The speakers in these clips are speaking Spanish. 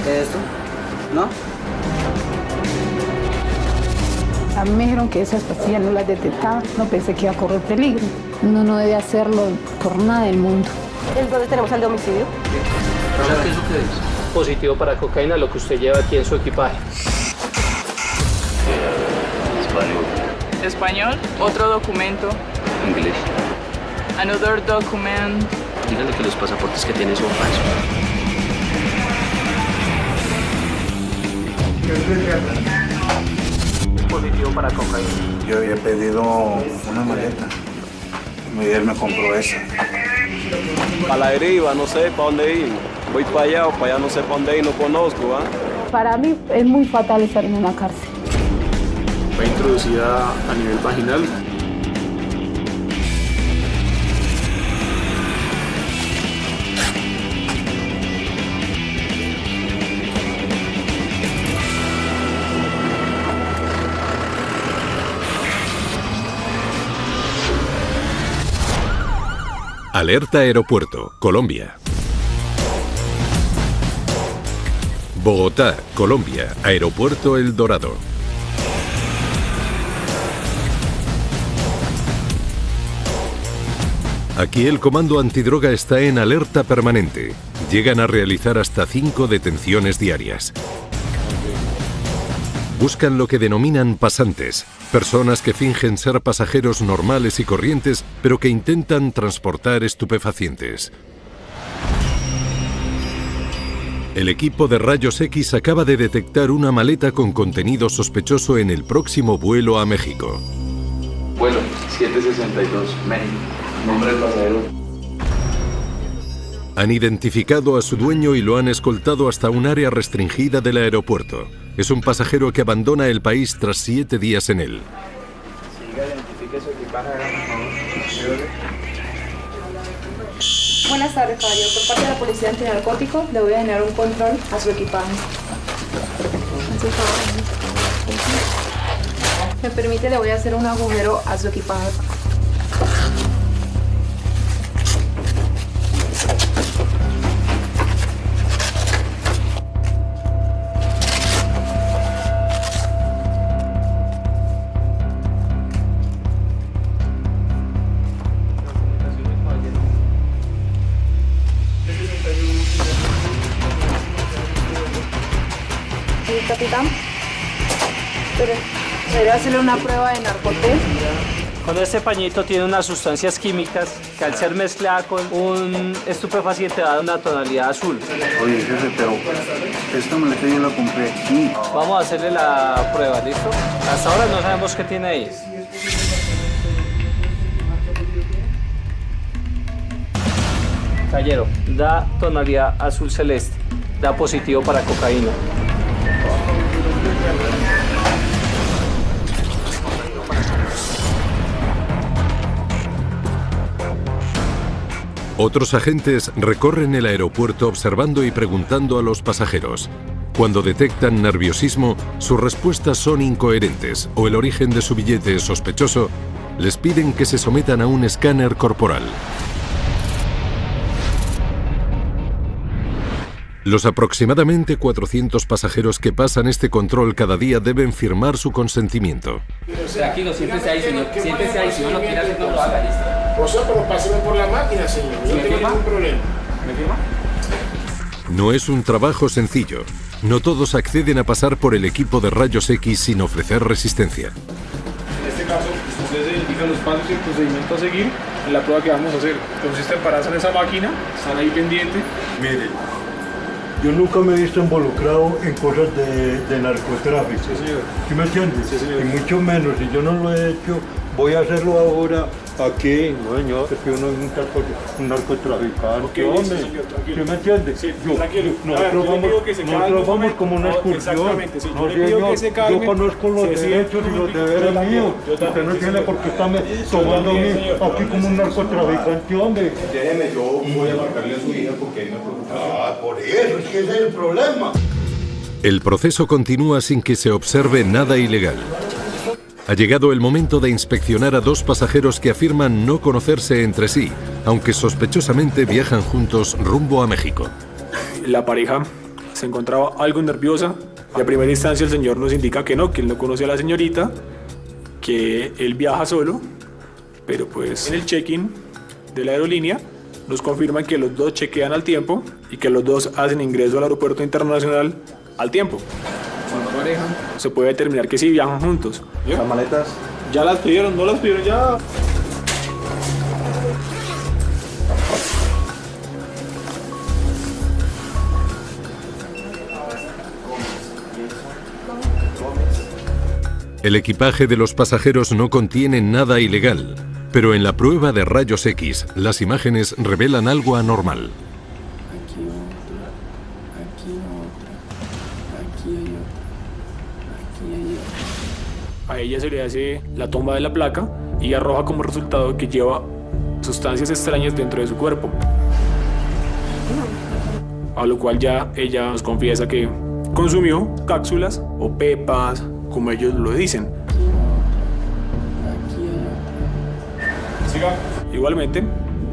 Esto, ¿no? A mí me dijeron que esas pastillas no las detectaba, no pensé que iba a correr peligro. Uno no debe hacerlo por nada del mundo. ¿Dónde tenemos el domicilio? ¿Sabes qué es lo que es? Positivo para cocaína, lo que usted lleva aquí en su equipaje. Español, otro documento. Inglés. Another document. Dígale que los pasaportes que tiene son falsos. Positivo para cocaína. Yo había pedido una maleta. Miguel me compró esa. A la deriva, no sé para dónde ir. Voy para allá o para allá, no sé para dónde ir, no conozco. Para mí es muy fatal estar en una cárcel. Fue introducida a nivel vaginal. Alerta Aeropuerto, Colombia. Bogotá, Colombia, Aeropuerto El Dorado. Aquí el comando antidroga está en alerta permanente. Llegan a realizar hasta 5 detenciones diarias. Buscan lo que denominan pasantes, personas que fingen ser pasajeros normales y corrientes, pero que intentan transportar estupefacientes. El equipo de rayos X acaba de detectar una maleta con contenido sospechoso en el próximo vuelo a México. Vuelo 762, México. Nombre del pasajero. Han identificado a su dueño y lo han escoltado hasta un área restringida del aeropuerto. Es un pasajero que abandona el país tras 7 días en él. Buenas tardes, caballero. Por parte de la Policía Antinarcótico, le voy a generar un control a su equipaje. ¿Me permite? Le voy a hacer un agujero a su equipaje. Capitán, pero debería hacerle una prueba de narcotest. Con este pañito tiene unas sustancias químicas que al ser mezclada con un estupefaciente da una tonalidad azul. Oye, jefe, pero esta maleta yo la compré aquí. Vamos a hacerle la prueba, ¿listo? Hasta ahora no sabemos qué tiene ahí. Caballero, da tonalidad azul celeste, da positivo para cocaína. Otros agentes recorren el aeropuerto observando y preguntando a los pasajeros. Cuando detectan nerviosismo, sus respuestas son incoherentes o el origen de su billete es sospechoso, les piden que se sometan a un escáner corporal. Los aproximadamente 400 pasajeros que pasan este control cada día deben firmar su consentimiento. Tranquilo, siéntese ahí, señor. Siéntese ahí, si no lo quiere hacer, no lo haga, listo. Pero páseme por la máquina, señor. Yo no tengo ningún problema. ¿Me firma? No es un trabajo sencillo. No todos acceden a pasar por el equipo de rayos X sin ofrecer resistencia. En este caso, ustedes identifican los pasos y el procedimiento a seguir en la prueba que vamos a hacer. Consiste en pararse en esa máquina, están ahí pendientes. Miren, yo nunca me he visto involucrado en cosas de narcotráfico. Sí, señor. ¿Sí me entiendes? Sí, señor. Y mucho menos, si yo no lo he hecho, voy a hacerlo ahora aquí. No, señor, es que uno es un narcotraficante. Okay, hombre. sí, señor, tranquilo. ¿Sí me entiendes? Sí, yo, tranquilo. Nosotros yo le pido que se nosotros vamos como una excursión. Exactamente, sí. No, Yo le pido señor, que se calme. yo conozco los derechos y los deberes míos. Usted no tiene por qué estarme tomando a mí aquí como un narcotraficante, hombre. Déjeme, yo voy a marcarle a su hija porque hay una preocupación. Por eso, es que ese es el problema. El proceso continúa sin que se observe nada ilegal. Ha llegado el momento de inspeccionar a 2 pasajeros que afirman no conocerse entre sí, aunque sospechosamente viajan juntos rumbo a México. La pareja se encontraba algo nerviosa. A primera instancia el señor nos indica que no, que él no conoce a la señorita, que él viaja solo, pero pues en el check-in de la aerolínea nos confirman que los dos chequean al tiempo y que los dos hacen ingreso al aeropuerto internacional al tiempo. Se puede determinar que sí viajan juntos. ¿Las maletas? Ya las pidieron, no las pidieron ya. El equipaje de los pasajeros no contiene nada ilegal, pero en la prueba de rayos X, las imágenes revelan algo anormal. A ella se le hace la toma de la placa y arroja como resultado que lleva sustancias extrañas dentro de su cuerpo. A lo cual ya ella nos confiesa que consumió cápsulas o pepas, como ellos lo dicen. Igualmente,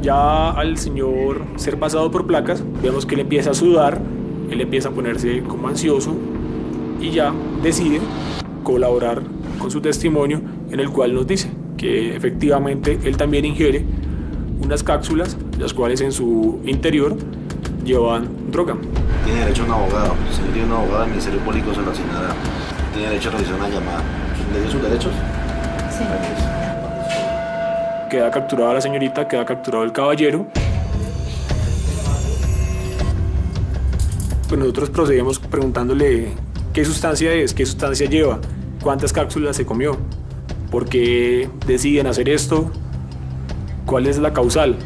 ya al señor ser pasado por placas, vemos que él empieza a sudar, él empieza a ponerse como ansioso y ya decide colaborar con su testimonio, en el cual nos dice que efectivamente él también ingiere unas cápsulas, las cuales en su interior llevan droga. Tiene derecho a un abogado. Si no tiene un abogado, el Ministerio Público se lo asignará. Tiene derecho a realizar una llamada. ¿Le dio sus derechos? Sí. Queda capturada la señorita, queda capturado el caballero. Pues nosotros procedemos preguntándole qué sustancia es, qué sustancia lleva, cuántas cápsulas se comió, por qué deciden hacer esto, cuál es la causal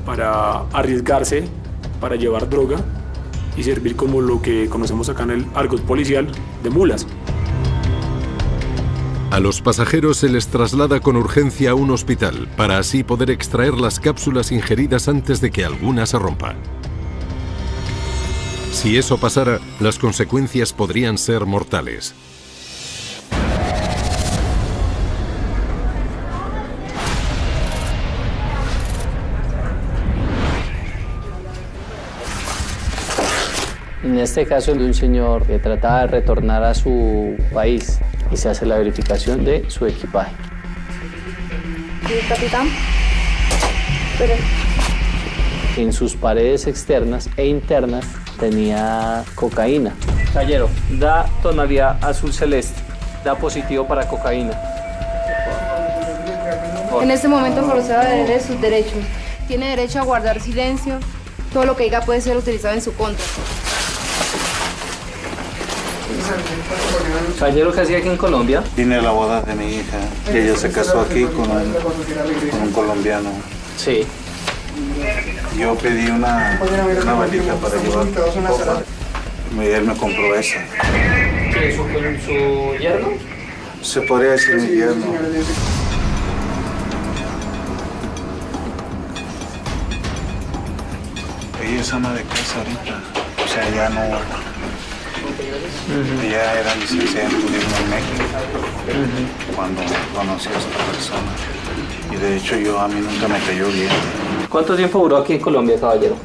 para arriesgarse, para llevar droga y servir como lo que conocemos acá en el argot policial de mulas. A los pasajeros se les traslada con urgencia a un hospital para así poder extraer las cápsulas ingeridas antes de que alguna se rompa. Si eso pasara, las consecuencias podrían ser mortales. En este caso de un señor que trataba de retornar a su país y se hace la verificación de su equipaje. ¿Sí, capitán? Pero... En sus paredes externas e internas tenía cocaína. Caballero, da tonalidad azul celeste, da positivo para cocaína. En este momento procede a ejercer sus derechos. Tiene derecho a guardar silencio. Todo lo que diga puede ser utilizado en su contra. Caballero, ¿qué hacía aquí en Colombia? Vine a la boda de mi hija, que ella se casó aquí con un colombiano. Sí. Yo pedí una valija para llevar copa. Él me compró esa. ¿Qué, su yerno? Se podría decir mi yerno. Ella es ama de casa ahorita. O sea, ya no... Ella era licenciada en turismo en México cuando conocí a esta persona. Y de hecho a mí nunca me cayó bien. ¿Cuánto tiempo duró aquí en Colombia, caballero?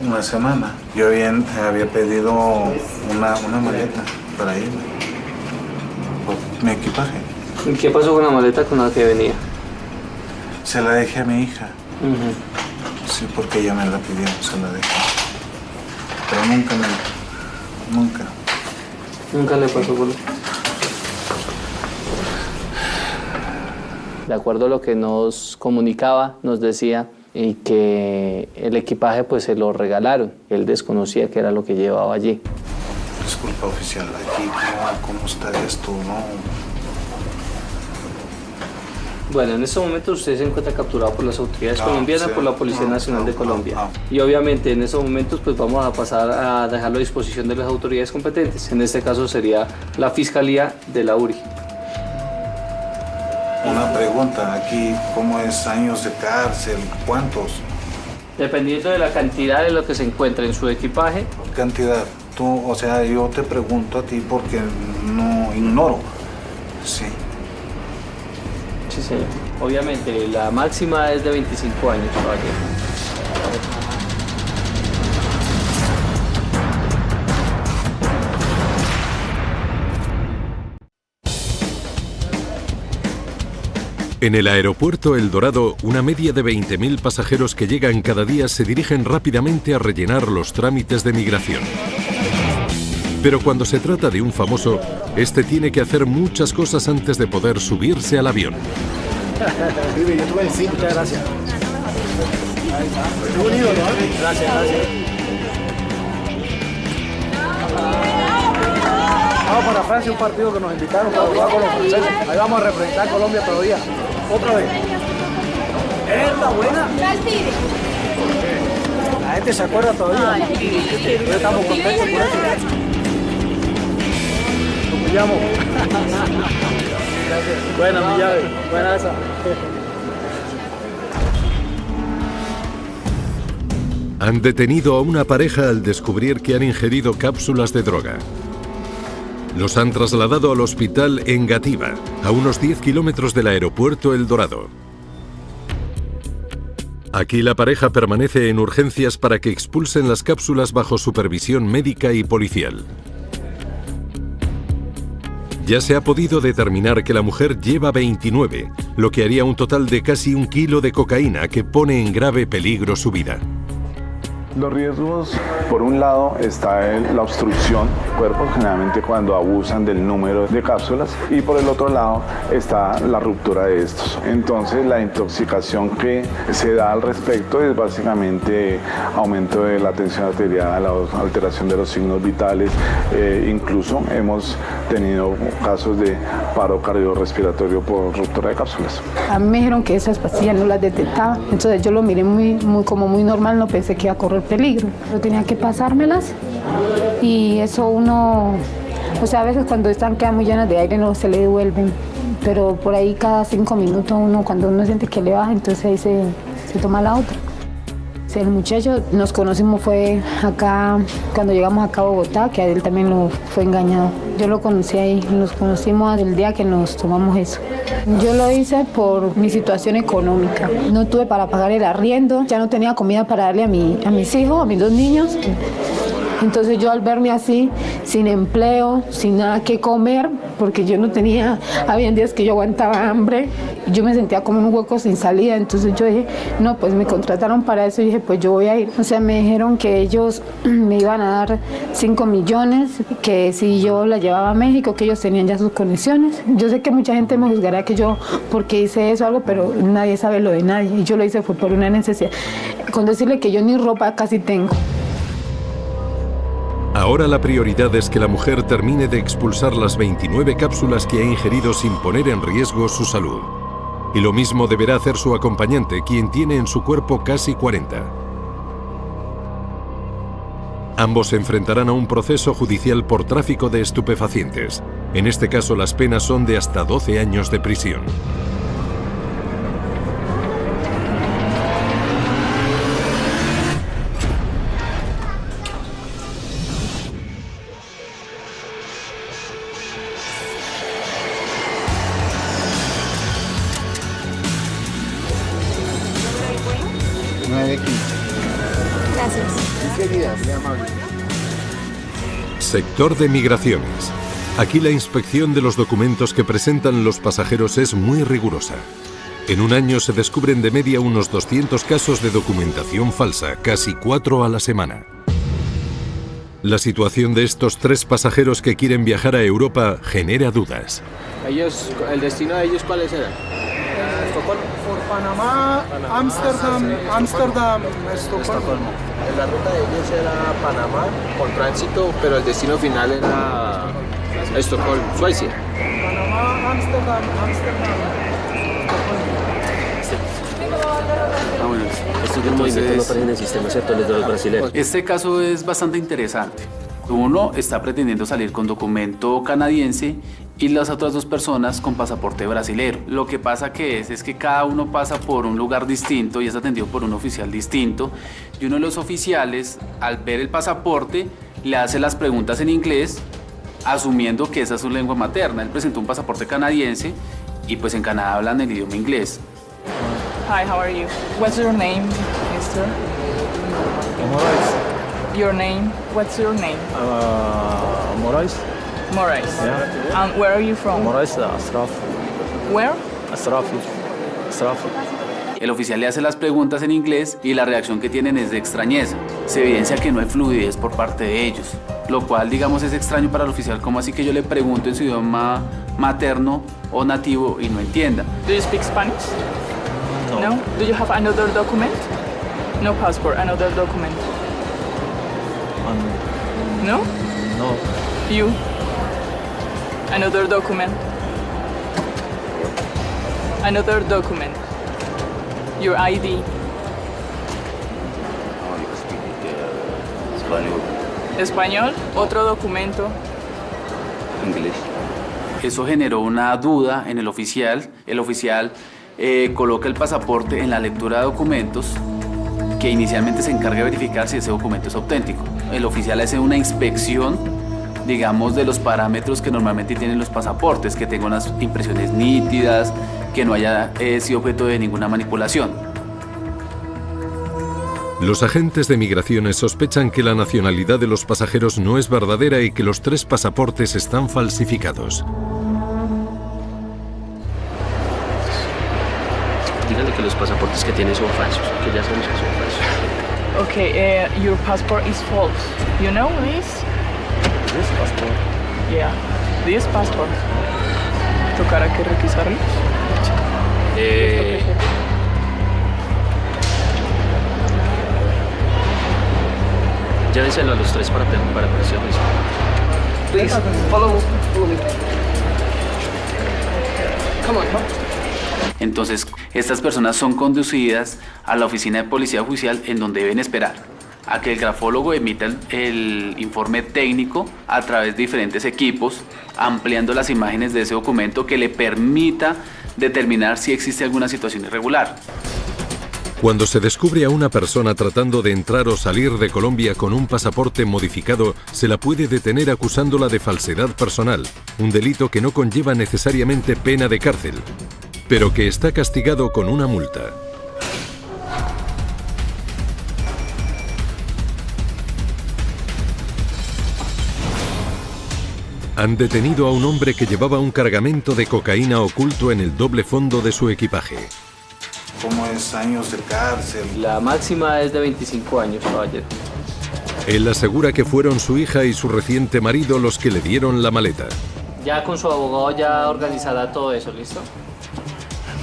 Una semana. Yo había pedido una maleta para ir. Por mi equipaje. ¿Y qué pasó con la maleta con la que venía? Se la dejé a mi hija. Sí, porque ella me la pidió, se la dejé. Pero nunca le pasó por... De acuerdo a lo que nos comunicaba, nos decía y que el equipaje pues se lo regalaron. Él desconocía qué era lo que llevaba allí. Disculpa, oficial, aquí ¿cómo está esto? No. Bueno, en este momento usted se encuentra capturado por las autoridades colombianas, por la Policía Nacional de Colombia. Y obviamente en estos momentos pues vamos a pasar a dejarlo a disposición de las autoridades competentes. En este caso sería la Fiscalía de la URI. Una pregunta, aquí, ¿cómo es años de cárcel? ¿Cuántos? Dependiendo de la cantidad de lo que se encuentra en su equipaje. ¿Cantidad? O sea, yo te pregunto a ti porque no ignoro. Sí. Sí, señor. Obviamente, la máxima es de 25 años, caballero. En el aeropuerto El Dorado, una media de 20.000 pasajeros que llegan cada día se dirigen rápidamente a rellenar los trámites de migración. Pero cuando se trata de un famoso, este tiene que hacer muchas cosas antes de poder subirse al avión. Muchas gracias. Gracias. Vamos para Francia, un partido que nos invitaron para jugar con los franceses. Ahí vamos a representar a Colombia todavía. Otra vez. ¡Esta buena! La gente se acuerda todavía. Estamos contentos por eso. Nos pillamos. Buena, mi llave. Buena esa. Han detenido a una pareja al descubrir que han ingerido cápsulas de droga. Los han trasladado al hospital Engativá, a unos 10 kilómetros del aeropuerto El Dorado. Aquí la pareja permanece en urgencias para que expulsen las cápsulas bajo supervisión médica y policial. Ya se ha podido determinar que la mujer lleva 29, lo que haría un total de casi 1 kilo de cocaína que pone en grave peligro su vida. Los riesgos, por un lado, está la obstrucción del cuerpo, generalmente cuando abusan del número de cápsulas, y por el otro lado está la ruptura de estos. Entonces, la intoxicación que se da al respecto es básicamente aumento de la tensión arterial, la alteración de los signos vitales, incluso hemos tenido casos de paro cardiorrespiratorio por ruptura de cápsulas. A mí me dijeron que esas pastillas no las detectaba, entonces yo lo miré como muy normal, no pensé que iba a correr peligro. Yo tenía que pasármelas y eso uno, o sea, a veces cuando quedan muy llenas de aire no se le devuelven, pero por ahí cada 5 minutos cuando uno siente que le baja, entonces ahí se toma la otra. El muchacho nos conocimos fue acá, cuando llegamos acá a Bogotá, que a él también lo fue engañado. Yo lo conocí ahí, nos conocimos el día que nos tomamos eso. Yo lo hice por mi situación económica. No tuve para pagar el arriendo, ya no tenía comida para darle a mis hijos, a mis 2 niños. Entonces yo al verme así, sin empleo, sin nada que comer, porque yo no tenía, había días que yo aguantaba hambre, yo me sentía como en un hueco sin salida, entonces yo dije, no, pues me contrataron para eso y dije, pues yo voy a ir. O sea, me dijeron que ellos me iban a dar 5 millones, que si yo la llevaba a México, que ellos tenían ya sus conexiones. Yo sé que mucha gente me juzgará que yo, porque hice eso algo, pero nadie sabe lo de nadie, y yo lo hice fue por una necesidad, con decirle que yo ni ropa casi tengo. Ahora la prioridad es que la mujer termine de expulsar las 29 cápsulas que ha ingerido sin poner en riesgo su salud. Y lo mismo deberá hacer su acompañante, quien tiene en su cuerpo casi 40. Ambos se enfrentarán a un proceso judicial por tráfico de estupefacientes. En este caso, las penas son de hasta 12 años de prisión. Sector de migraciones. Aquí la inspección de los documentos que presentan los pasajeros es muy rigurosa. En un año se descubren de media unos 200 casos de documentación falsa, casi 4 a la semana. La situación de estos 3 pasajeros que quieren viajar a Europa genera dudas. ¿El destino de ellos cuáles eran? Estocolmo. Por Panamá, Ámsterdam, Estocolmo. La ruta de ellos era Panamá con tránsito, pero el destino final era Estocolmo, Suecia. Panamá, Ámsterdam, Bueno, estos del movimiento no aparecen en el sistema, ¿cierto? Les de los brasileños. Este caso es bastante interesante. Uno está pretendiendo salir con documento canadiense y las otras 2 personas con pasaporte brasilero. Lo que pasa es que cada uno pasa por un lugar distinto y es atendido por un oficial distinto. Y uno de los oficiales, al ver el pasaporte, le hace las preguntas en inglés, asumiendo que esa es su lengua materna. Él presentó un pasaporte canadiense y pues en Canadá hablan el idioma inglés. Hi, how are you? What's your name, mister? Moraes. Your name? What's your name? Moraes. Moraes. Yeah. And where are you from? Moraes, Astraf. Where? Astraf. straffen. El oficial le hace las preguntas en inglés y la reacción que tienen es de extrañeza. Se evidencia que no hay fluidez por parte de ellos, lo cual, digamos, es extraño para el oficial. ¿Cómo así que yo le pregunto en su idioma materno o nativo y no entienda? Do you speak Spanish? No. Do you have another document? No passport, another document. No? No. You? Another document. Another document. Your ID. Español, otro documento. Inglés. Eso generó una duda en el oficial. El oficial coloca el pasaporte en la lectura de documentos, que inicialmente se encarga de verificar si ese documento es auténtico. El oficial hace una inspección, digamos, de los parámetros que normalmente tienen los pasaportes, que tengan unas impresiones nítidas, que no haya sido objeto de ninguna manipulación. Los agentes de migraciones sospechan que la nacionalidad de los pasajeros no es verdadera y que los 3 pasaportes están falsificados. Dígale que los pasaportes que tiene son falsos, que ya sabemos que son falsos. Okay, your passport is false. You know this? This passport? Yeah, this passport. ¿Tocará que requisarlo? Llévenselo a los 3 para presión. Please, follow me. Come on. Entonces, estas personas son conducidas a la oficina de policía judicial, en donde deben esperar a que el grafólogo emita el informe técnico a través de diferentes equipos, ampliando las imágenes de ese documento que le permita determinar si existe alguna situación irregular. Cuando se descubre a una persona tratando de entrar o salir de Colombia con un pasaporte modificado, se la puede detener acusándola de falsedad personal, un delito que no conlleva necesariamente pena de cárcel, pero que está castigado con una multa. Han detenido a un hombre que llevaba un cargamento de cocaína oculto en el doble fondo de su equipaje. ¿Cómo es años de cárcel? La máxima es de 25 años, caballero. Él asegura que fueron su hija y su reciente marido los que le dieron la maleta. Ya con su abogado ya organizará todo eso, ¿listo?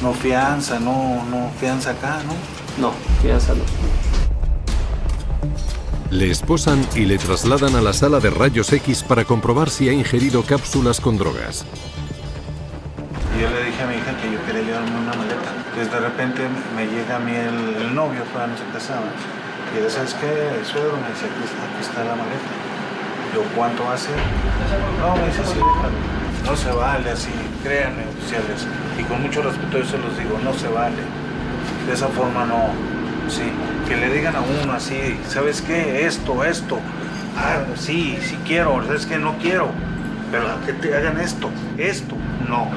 No fianza, no fianza acá, ¿no? No, fianza no. Le esposan y le trasladan a la sala de rayos X para comprobar si ha ingerido cápsulas con drogas. Y yo le dije a mi hija que yo quería llevarme una maleta. Entonces de repente me llega a mí el novio, pero no se casaba. Y yo, ¿sabes qué, suegro? Me dice, aquí está la maleta. Yo, ¿cuánto va a ser? No, me dice, sí, déjalo. No se vale así, créanme, oficiales. Y con mucho respeto yo se los digo, no se vale. De esa forma no. Sí, que le digan a uno así, ¿sabes qué? Esto. Ah, sí quiero, ¿sabes qué? No quiero. Pero que te hagan esto, no.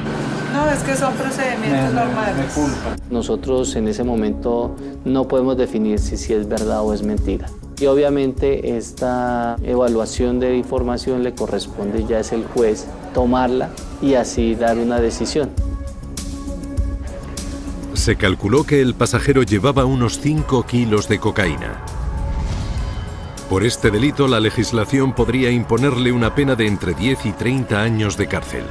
No, es que son procedimientos normales. Me culpa. Nosotros en ese momento no podemos definir si es verdad o es mentira. Y obviamente esta evaluación de información le corresponde ya es el juez tomarla y así dar una decisión. Se calculó que el pasajero llevaba unos 5 kilos de cocaína. Por este delito, la legislación podría imponerle una pena de entre 10 y 30 años de cárcel.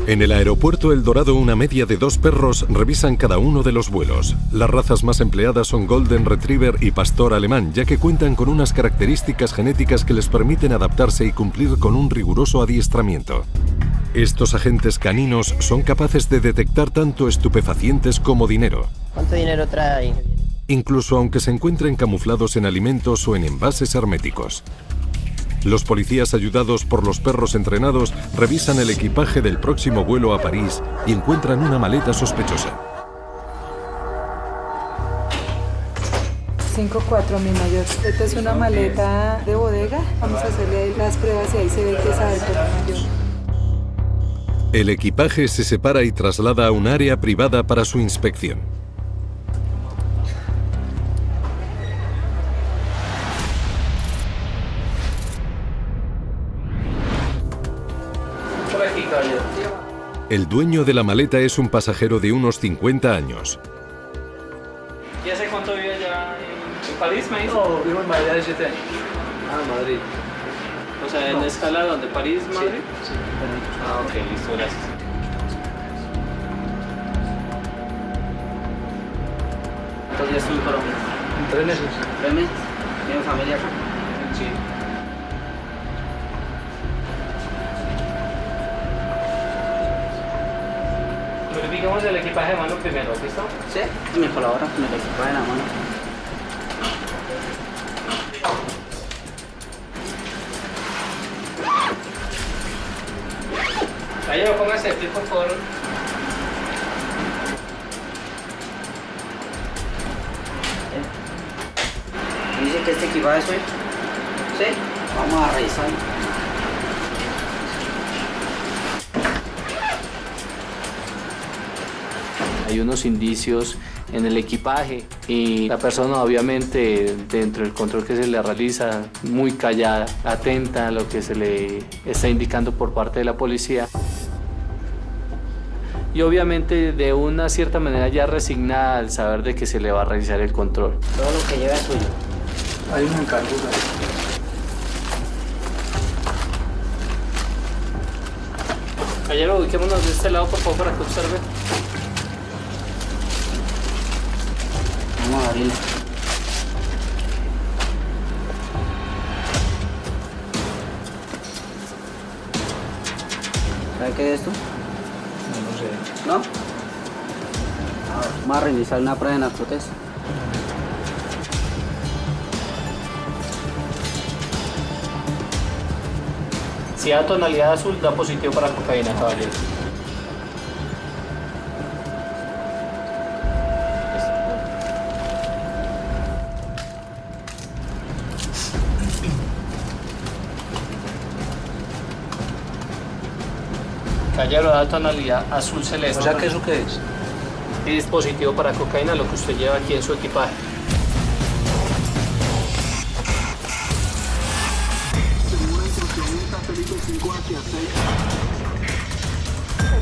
En el aeropuerto El Dorado, una media de 2 perros revisan cada uno de los vuelos. Las razas más empleadas son Golden Retriever y Pastor Alemán, ya que cuentan con unas características genéticas que les permiten adaptarse y cumplir con un riguroso adiestramiento. Estos agentes caninos son capaces de detectar tanto estupefacientes como dinero. ¿Cuánto dinero trae? Incluso aunque se encuentren camuflados en alimentos o en envases herméticos. Los policías, ayudados por los perros entrenados, revisan el equipaje del próximo vuelo a París y encuentran una maleta sospechosa. 5-4, mi mayor. Esta es una maleta de bodega. Vamos a hacerle ahí las pruebas y ahí se ve que es adulto mayor. El equipaje se separa y traslada a un área privada para su inspección. Por aquí, caballero. El dueño de la maleta es un pasajero de unos 50 años. ¿Y hace cuánto vive allá en París, me dice? No, vivo en Madrid hace 7 años. Ah, Madrid. O sea, ¿en escala donde París, Madrid? Sí. Ah, ok, listo, gracias. ¿Cuántos días estuvo en Colombia? 3 meses. 3 meses. ¿Tiene familia acá? Sí. Verifiquemos el equipaje de mano primero, ¿listo? Sí, me colabora con el equipaje de la mano. Caballero, póngase de pie, por favor. Dice que este equipaje es suyo. Sí, vamos a revisarlo. Hay unos indicios en el equipaje y la persona obviamente dentro del control que se le realiza muy callada, atenta a lo que se le está indicando por parte de la policía y obviamente de una cierta manera ya resignada al saber de que se le va a realizar el control. Todo lo que lleva es suyo. Hay un encargo. Caballero, ubiquémonos de este lado por favor para que observe. Vamos a abrirlo. ¿Sabe qué es esto? No sé. ¿No? Vamos a realizar una prueba de narcotest. Si da tonalidad azul, da positivo para cocaína, caballero. Caballero, da tonalidad azul celeste. O sea, ¿que eso qué es? Es positivo para cocaína, lo que usted lleva aquí en su equipaje.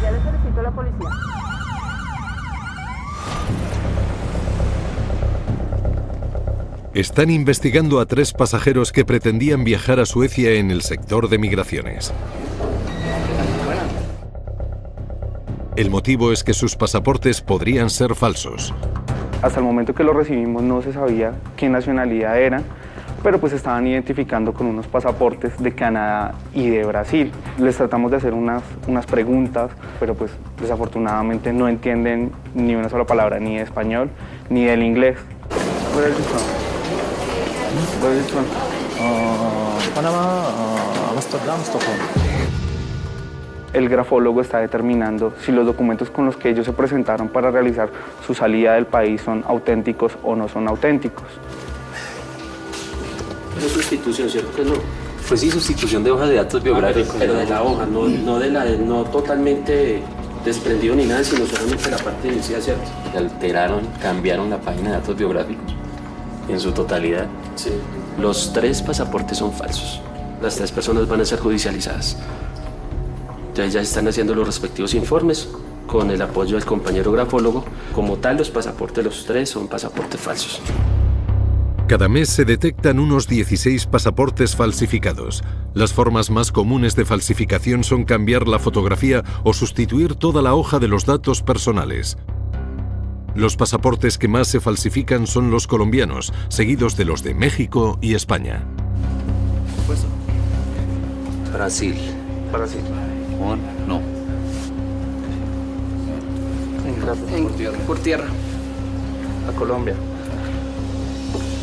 Ya le solicito a la policía. Están investigando a 3 pasajeros que pretendían viajar a Suecia en el sector de migraciones. El motivo es que sus pasaportes podrían ser falsos. Hasta el momento que lo recibimos no se sabía qué nacionalidad eran, pero pues estaban identificando con unos pasaportes de Canadá y de Brasil. Les tratamos de hacer unas preguntas, pero pues desafortunadamente no entienden ni una sola palabra, ni de español, ni del inglés. Panamá, Amsterdam, Stockholm. El grafólogo está determinando si los documentos con los que ellos se presentaron para realizar su salida del país son auténticos o no son auténticos. Es sustitución, ¿cierto que no? Pues sí, sustitución de hojas de datos biográficos. Pero de la hoja, no totalmente desprendido ni nada, sino solamente la parte inicial, ¿cierto? Alteraron, cambiaron la página de datos biográficos en su totalidad. Sí. Los 3 pasaportes son falsos. Las 3 personas van a ser judicializadas. Entonces ya están haciendo los respectivos informes con el apoyo del compañero grafólogo. Como tal, los pasaportes, los 3 son pasaportes falsos. Cada mes se detectan unos 16 pasaportes falsificados. Las formas más comunes de falsificación son cambiar la fotografía o sustituir toda la hoja de los datos personales. Los pasaportes que más se falsifican son los colombianos, seguidos de los de México y España. Brasil. Brasil. No. Por tierra. A Colombia.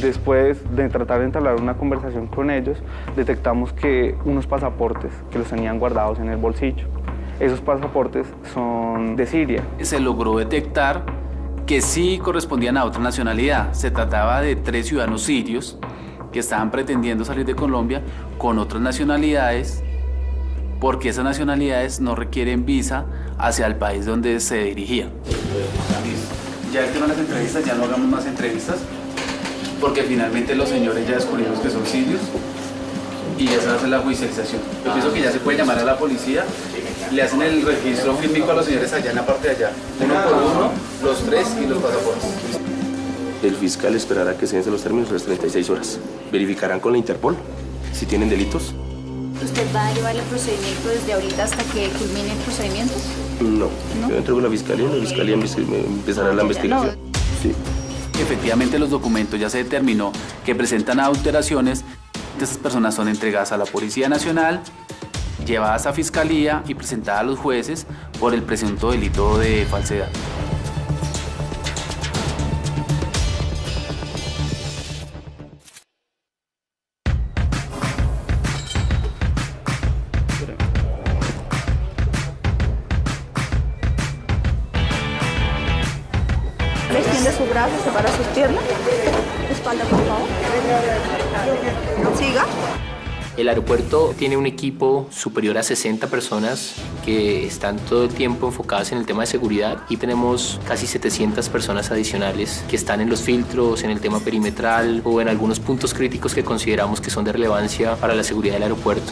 Después de tratar de entablar una conversación con ellos, detectamos que unos pasaportes que los tenían guardados en el bolsillo. Esos pasaportes son de Siria. Se logró detectar que sí correspondían a otra nacionalidad. Se trataba de 3 ciudadanos sirios que estaban pretendiendo salir de Colombia con otras nacionalidades, porque esas nacionalidades no requieren visa hacia el país donde se dirigían. Ya el tema de las entrevistas, ya no hagamos más entrevistas, porque finalmente los señores ya descubrimos que son sirios y ya se hace la judicialización. Yo pienso que ya se puede llamar a la policía Le hacen el registro fílmico a los señores allá en la parte de allá. Uno por uno, los 3 y los pasaportes. El fiscal esperará que se den los términos de las 36 horas. Verificarán con la Interpol si tienen delitos. ¿Usted va a llevar el procedimiento desde ahorita hasta que culmine el procedimiento? No. Yo entrego a la fiscalía empezará la investigación. Sí. Efectivamente, los documentos ya se determinó que presentan alteraciones. Estas personas son entregadas a la Policía Nacional, llevadas a Fiscalía y presentadas a los jueces por el presunto delito de falsedad. Extiende su brazo, separa sus piernas. Espalda, por favor. Siga. El aeropuerto tiene un equipo superior a 60 personas que están todo el tiempo enfocadas en el tema de seguridad y tenemos casi 700 personas adicionales que están en los filtros, en el tema perimetral o en algunos puntos críticos que consideramos que son de relevancia para la seguridad del aeropuerto.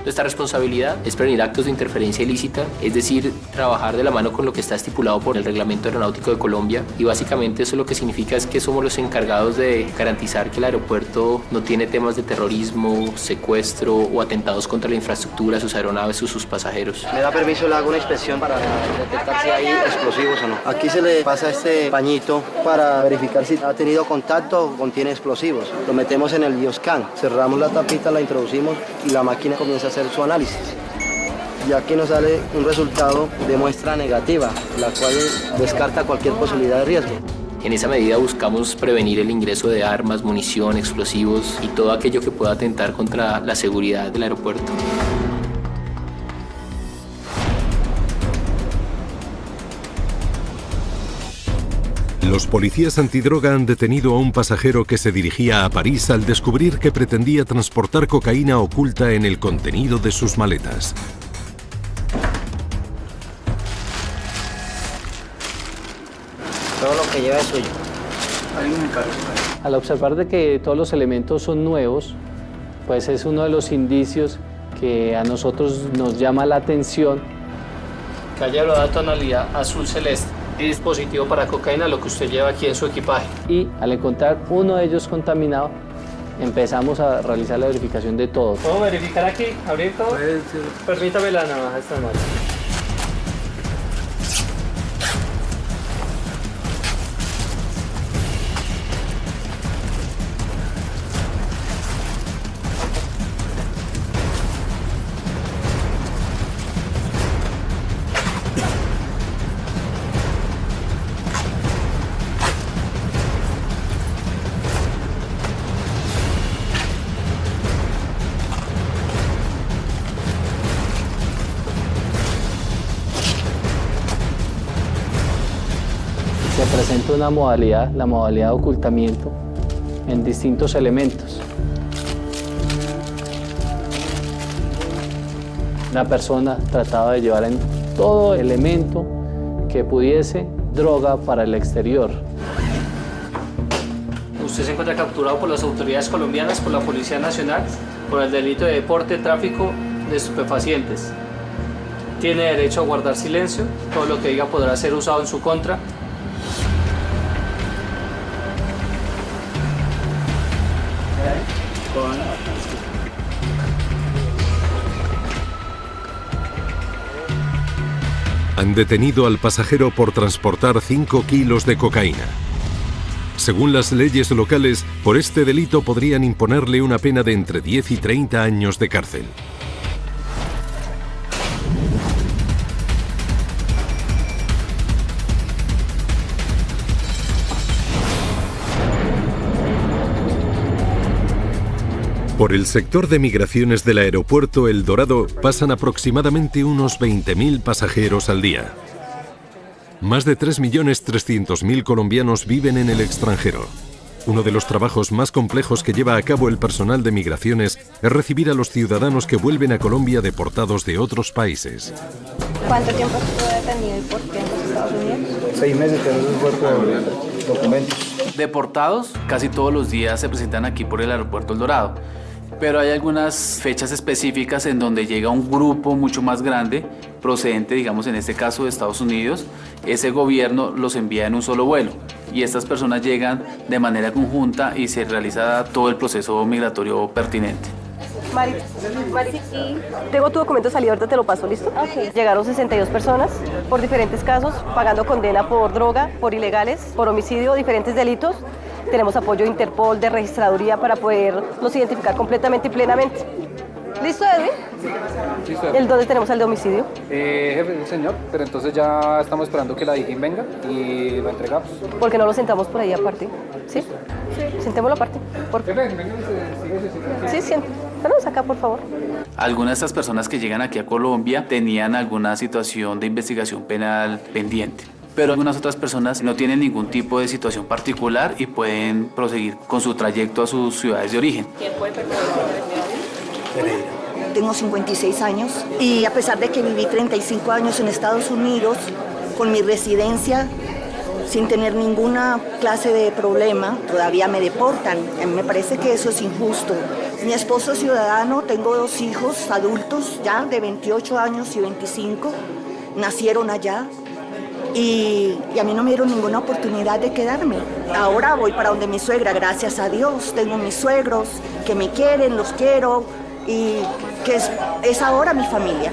Nuestra responsabilidad es prevenir actos de interferencia ilícita, es decir, trabajar de la mano con lo que está estipulado por el Reglamento Aeronáutico de Colombia, y básicamente eso lo que significa es que somos los encargados de garantizar que el aeropuerto no tiene temas de terrorismo, secuestro o atentados contra la infraestructura, sus aeronaves o sus pasajeros. Me da permiso, le hago una inspección para detectar si hay explosivos o no. Aquí se le pasa este pañito para verificar si ha tenido contacto o contiene explosivos. Lo metemos en el bioscan, cerramos la tapita, la introducimos y la máquina comienza a hacer su análisis. Y aquí nos sale un resultado de muestra negativa, la cual descarta cualquier posibilidad de riesgo. En esa medida buscamos prevenir el ingreso de armas, munición, explosivos y todo aquello que pueda atentar contra la seguridad del aeropuerto. Los policías antidroga han detenido a un pasajero que se dirigía a París al descubrir que pretendía transportar cocaína oculta en el contenido de sus maletas. Todo lo que lleva es suyo. Al observar de que todos los elementos son nuevos, pues es uno de los indicios que a nosotros nos llama la atención que haya la tonalidad azul celeste. Es positivo para cocaína lo que usted lleva aquí en su equipaje. Y al encontrar uno de ellos contaminado, empezamos a realizar la verificación de todos. ¿Puedo verificar aquí? ¿Abrir todo? Permítame la navaja esta noche. Se presenta una modalidad, la modalidad de ocultamiento, en distintos elementos. La persona trataba de llevar en todo elemento que pudiese droga para el exterior. Usted se encuentra capturado por las autoridades colombianas, por la Policía Nacional, por el delito de porte, tráfico de estupefacientes. Tiene derecho a guardar silencio, todo lo que diga podrá ser usado en su contra. Han detenido al pasajero por transportar 5 kilos de cocaína. Según las leyes locales, por este delito podrían imponerle una pena de entre 10 y 30 años de cárcel. Por el sector de migraciones del aeropuerto El Dorado pasan aproximadamente unos 20.000 pasajeros al día. Más de 3.300.000 colombianos viven en el extranjero. Uno de los trabajos más complejos que lleva a cabo el personal de migraciones es recibir a los ciudadanos que vuelven a Colombia deportados de otros países. ¿Cuánto tiempo estuvo detenido y por qué en los Estados Unidos? 6 meses tenemos un cuerpo de documentos. Deportados, casi todos los días se presentan aquí por el aeropuerto El Dorado. Pero hay algunas fechas específicas en donde llega un grupo mucho más grande, procedente, digamos en este caso de Estados Unidos. Ese gobierno los envía en un solo vuelo y estas personas llegan de manera conjunta y se realiza todo el proceso migratorio pertinente. Mari, tengo tu documento de salida, ahorita te lo paso, ¿listo? Okay. Llegaron 62 personas por diferentes casos, pagando condena por droga, por ilegales, por homicidio, diferentes delitos. Tenemos apoyo de Interpol, de registraduría para poderlos identificar completamente y plenamente. ¿Listo, Edwin? Sí, ¿El dónde tenemos al de homicidio? Jefe, señor, pero entonces ya estamos esperando que la DIJÍN venga y lo entregamos. ¿Por qué no lo sentamos por ahí aparte? ¿Sí? Sí. Sentémoslo aparte, por favor. Sí, siéntanos acá, por favor. Algunas de estas personas que llegan aquí a Colombia tenían alguna situación de investigación penal pendiente. Pero algunas otras personas no tienen ningún tipo de situación particular y pueden proseguir con su trayecto a sus ciudades de origen. Tengo 56 años y a pesar de que viví 35 años en Estados Unidos, con mi residencia, sin tener ninguna clase de problema, todavía me deportan. A mí me parece que eso es injusto. Mi esposo es ciudadano, tengo 2 hijos adultos ya de 28 años y 25, nacieron allá. Y a mí no me dieron ninguna oportunidad de quedarme. Ahora voy para donde mi suegra, gracias a Dios. Tengo mis suegros que me quieren, los quiero y que es ahora mi familia.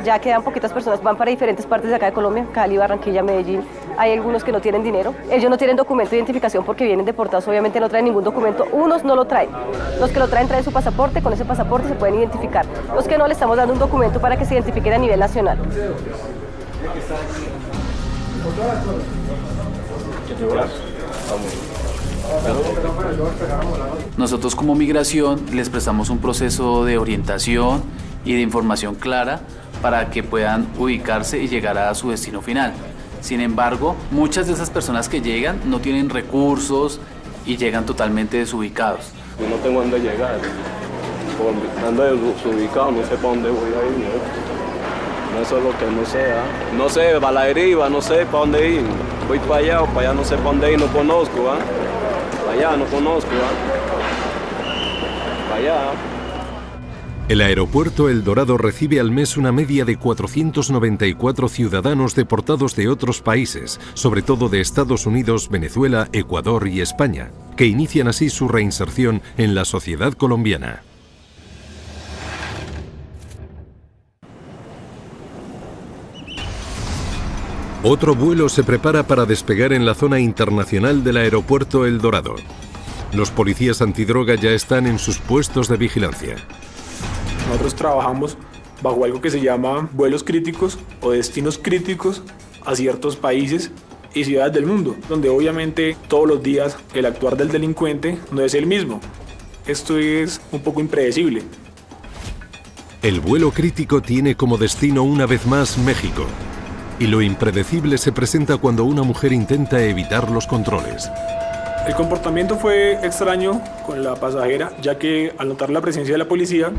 Ya quedan poquitas personas, van para diferentes partes de acá de Colombia, Cali, Barranquilla, Medellín. Hay algunos que no tienen dinero. Ellos no tienen documento de identificación porque vienen deportados, obviamente no traen ningún documento. Unos no lo traen. Los que lo traen su pasaporte, con ese pasaporte se pueden identificar. Los que no, le estamos dando un documento para que se identifiquen a nivel nacional. Nosotros como migración les prestamos un proceso de orientación y de información clara para que puedan ubicarse y llegar a su destino final. Sin embargo, muchas de esas personas que llegan no tienen recursos y llegan totalmente desubicados. Yo no tengo dónde llegar, ando desubicado, no sé para dónde voy a ir. No, eso es lo que no sé, no sé, va a la deriva, no sé para dónde ir. Voy para allá o para allá, no sé para dónde ir, no conozco, para allá no conozco, para allá. El aeropuerto El Dorado recibe al mes una media de 494 ciudadanos deportados de otros países, sobre todo de Estados Unidos, Venezuela, Ecuador y España, que inician así su reinserción en la sociedad colombiana. Otro vuelo se prepara para despegar en la zona internacional del aeropuerto El Dorado. Los policías antidroga ya están en sus puestos de vigilancia. Nosotros trabajamos bajo algo que se llama vuelos críticos o destinos críticos a ciertos países y ciudades del mundo, donde obviamente todos los días el actuar del delincuente no es el mismo. Esto es un poco impredecible. El vuelo crítico tiene como destino una vez más México. Y lo impredecible se presenta cuando una mujer intenta evitar los controles. El comportamiento fue extraño con la pasajera, ya que al notar la presencia de la policía,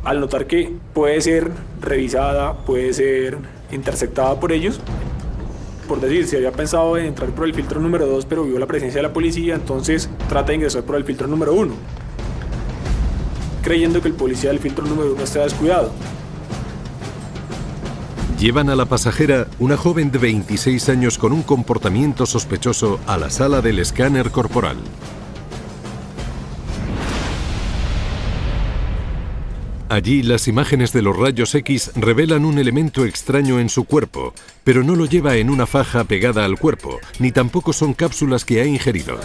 al notar que puede ser revisada, puede ser interceptada por ellos, por decir, si había pensado en entrar por el filtro número 2, pero vio la presencia de la policía, entonces trata de ingresar por el filtro número 1, creyendo que el policía del filtro número 1 está descuidado. Llevan a la pasajera, una joven de 26 años con un comportamiento sospechoso, a la sala del escáner corporal. Allí las imágenes de los rayos X revelan un elemento extraño en su cuerpo, pero no lo lleva en una faja pegada al cuerpo, ni tampoco son cápsulas que ha ingerido.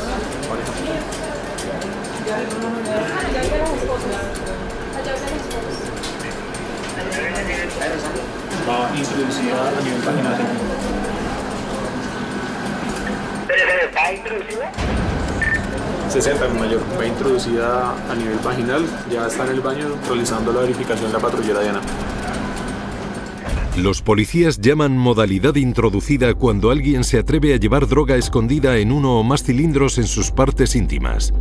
Va introducida a nivel vaginal. ¿Está introducida? 60 mayor, va introducida a nivel vaginal, ya está en el baño realizando la verificación de la patrullera Diana. Los policías llaman modalidad introducida cuando alguien se atreve a llevar droga escondida en uno o más cilindros en sus partes íntimas.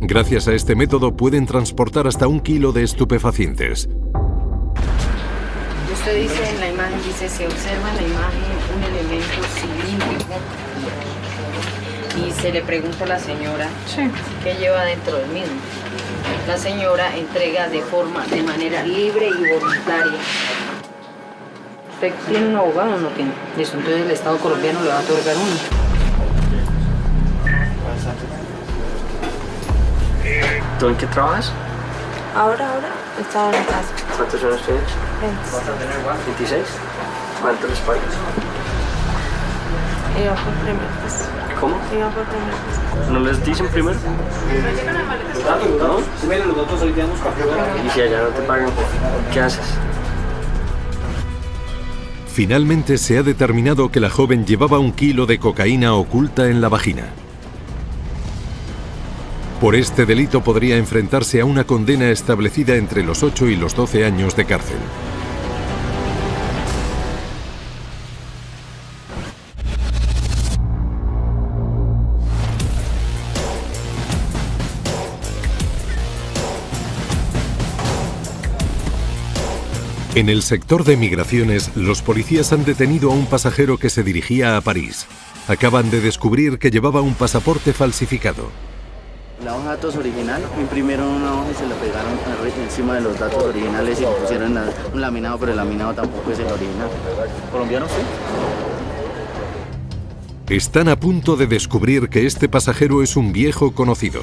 Gracias a este método pueden transportar hasta 1 kilo de estupefacientes. Usted dice en la imagen, dice, se observa en la imagen un elemento cilíndrico y se le pregunta a la señora qué lleva dentro del mismo. la señora entrega de manera libre y voluntaria. ¿Usted tiene un abogado o no tiene? Listo, entonces el Estado colombiano le va a otorgar uno. ¿Tú en qué trabajas? Ahora estaba en casa. ¿Cuántos años tienes? 26. ¿Cuánto les pagas? Iba por primer piso. ¿Cómo? Iba por primer piso. ¿No les dicen primero? ¿No? ¿Y si allá no te pagan? ¿Qué haces? Finalmente se ha determinado que la joven llevaba 1 kilo de cocaína oculta en la vagina. Por este delito podría enfrentarse a una condena establecida entre los 8 y los 12 años de cárcel. En el sector de migraciones, los policías han detenido a un pasajero que se dirigía a París. Acaban de descubrir que llevaba un pasaporte falsificado. La hoja de datos original, imprimieron una hoja y se la pegaron encima de los datos originales y pusieron un laminado, pero el laminado tampoco es el original. ¿Colombiano sí? Están a punto de descubrir que este pasajero es un viejo conocido.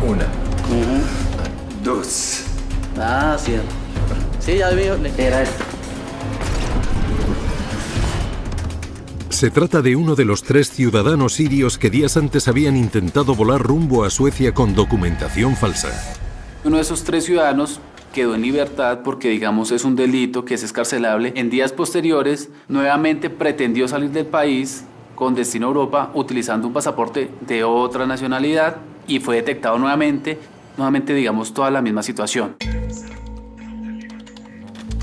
Una. Dos. Ah, sí. Sí, ya vi, era esto. Se trata de uno de los 3 ciudadanos sirios que días antes habían intentado volar rumbo a Suecia con documentación falsa. Uno de esos 3 ciudadanos quedó en libertad porque, digamos, es un delito que es excarcelable. En días posteriores, nuevamente pretendió salir del país con destino a Europa utilizando un pasaporte de otra nacionalidad y fue detectado nuevamente, digamos, toda la misma situación.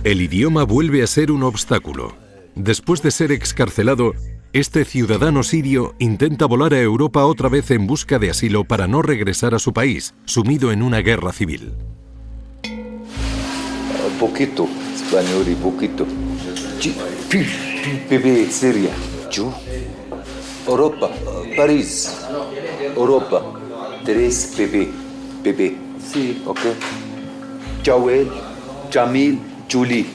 El idioma vuelve a ser un obstáculo. Después de ser excarcelado, este ciudadano sirio intenta volar a Europa otra vez en busca de asilo para no regresar a su país, sumido en una guerra civil. Poquito, español y poquito. Bebé, Siria. Yo. Europa, París. Europa. 3 bebé. Sí. Ok. Joel, Jamil, Julie.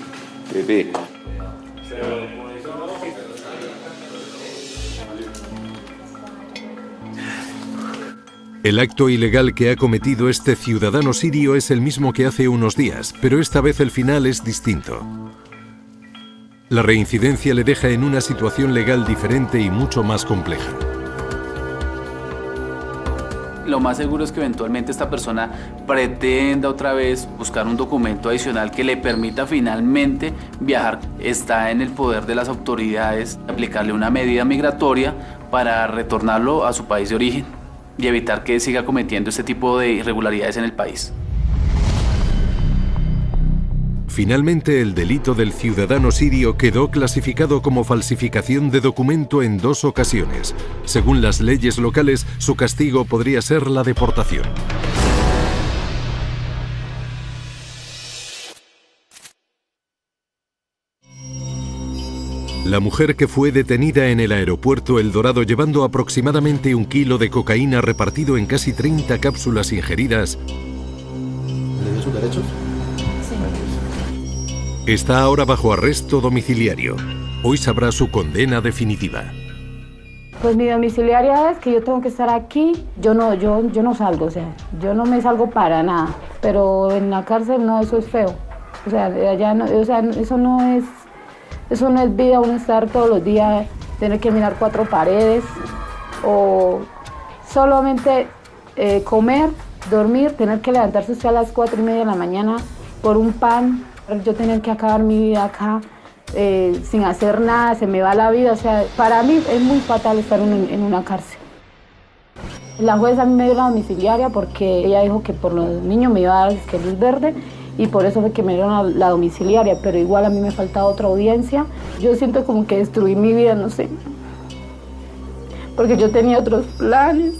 Bebé. El acto ilegal que ha cometido este ciudadano sirio es el mismo que hace unos días, pero esta vez el final es distinto. La reincidencia le deja en una situación legal diferente y mucho más compleja. Lo más seguro es que eventualmente esta persona pretenda otra vez buscar un documento adicional que le permita finalmente viajar. Está en el poder de las autoridades aplicarle una medida migratoria para retornarlo a su país de origen y evitar que siga cometiendo este tipo de irregularidades en el país. Finalmente, el delito del ciudadano sirio quedó clasificado como falsificación de documento en 2 ocasiones. Según las leyes locales, su castigo podría ser la deportación. La mujer que fue detenida en el aeropuerto El Dorado llevando aproximadamente 1 kilo de cocaína repartido en casi 30 cápsulas ingeridas, ¿Le dio sus derechos? está ahora bajo arresto domiciliario. Hoy sabrá su condena definitiva. Pues mi domiciliaria es que yo tengo que estar aquí. Yo no salgo, o sea, yo no me salgo para nada. Pero en la cárcel no, eso es feo. O sea, allá no, o sea, eso no es vida, uno estar todos los días, tener que mirar 4 paredes o solamente comer, dormir, tener que levantarse usted a las 4:30 de la mañana por un pan. Yo tener que acabar mi vida acá sin hacer nada, se me va la vida. O sea, para mí es muy fatal estar en una cárcel. La jueza a mí me dio la domiciliaria porque ella dijo que por los niños me iba a dar luz verde y por eso fue que me dieron la domiciliaria, pero igual a mí me falta otra audiencia. Yo siento como que destruí mi vida, no sé, porque yo tenía otros planes.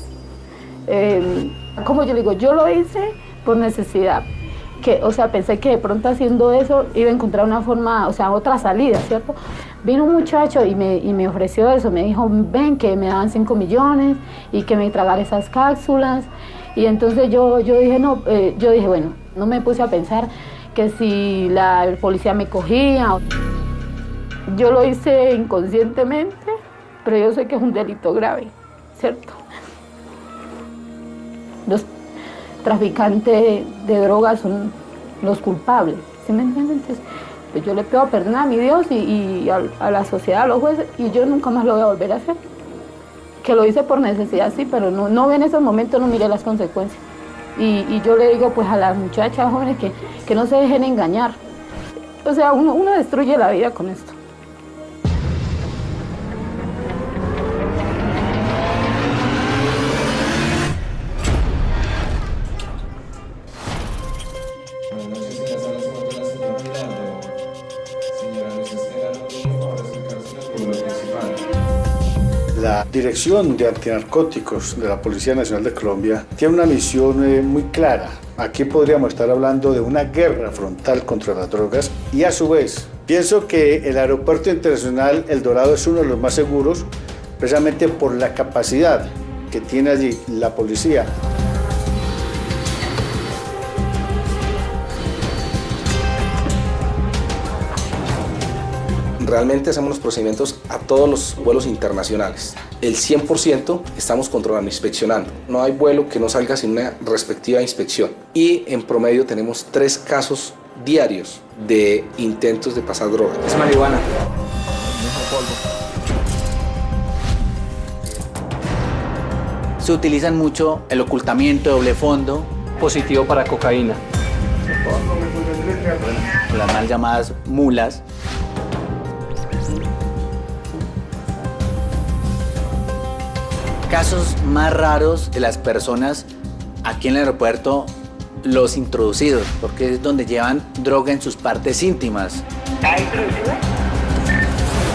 Como yo digo, yo lo hice por necesidad. que, o sea, pensé que de pronto haciendo eso iba a encontrar una forma, o sea, otra salida, ¿cierto? Vino un muchacho y me ofreció eso, me dijo, ven, que me daban 5 millones y que me tragara esas cápsulas. Y entonces yo dije, no, yo dije, bueno, no me puse a pensar que si el policía me cogía. Yo lo hice inconscientemente, pero yo sé que es un delito grave, ¿cierto? Los traficantes de drogas son los culpables, ¿sí me entienden? Entonces, pues yo le pido perdón a mi Dios y a la sociedad, a los jueces, y yo nunca más lo voy a volver a hacer. Que lo hice por necesidad, sí, pero no en esos momentos no miré las consecuencias. Y yo le digo pues a las muchachas jóvenes que no se dejen engañar. O sea, uno destruye la vida con esto. La Dirección de Antinarcóticos de la Policía Nacional de Colombia tiene una misión muy clara. Aquí podríamos estar hablando de una guerra frontal contra las drogas y a su vez pienso que el Aeropuerto Internacional El Dorado es uno de los más seguros precisamente por la capacidad que tiene allí la policía. Realmente hacemos los procedimientos a todos los vuelos internacionales. El 100% estamos controlando, inspeccionando. No hay vuelo que no salga sin una respectiva inspección. Y en promedio tenemos 3 casos diarios de intentos de pasar droga. Es marihuana. Se utilizan mucho el ocultamiento, doble fondo. Positivo para cocaína. Las mal llamadas mulas. Casos más raros de las personas aquí en el aeropuerto, los introducidos, porque es donde llevan droga en sus partes íntimas. ¿Está introducida?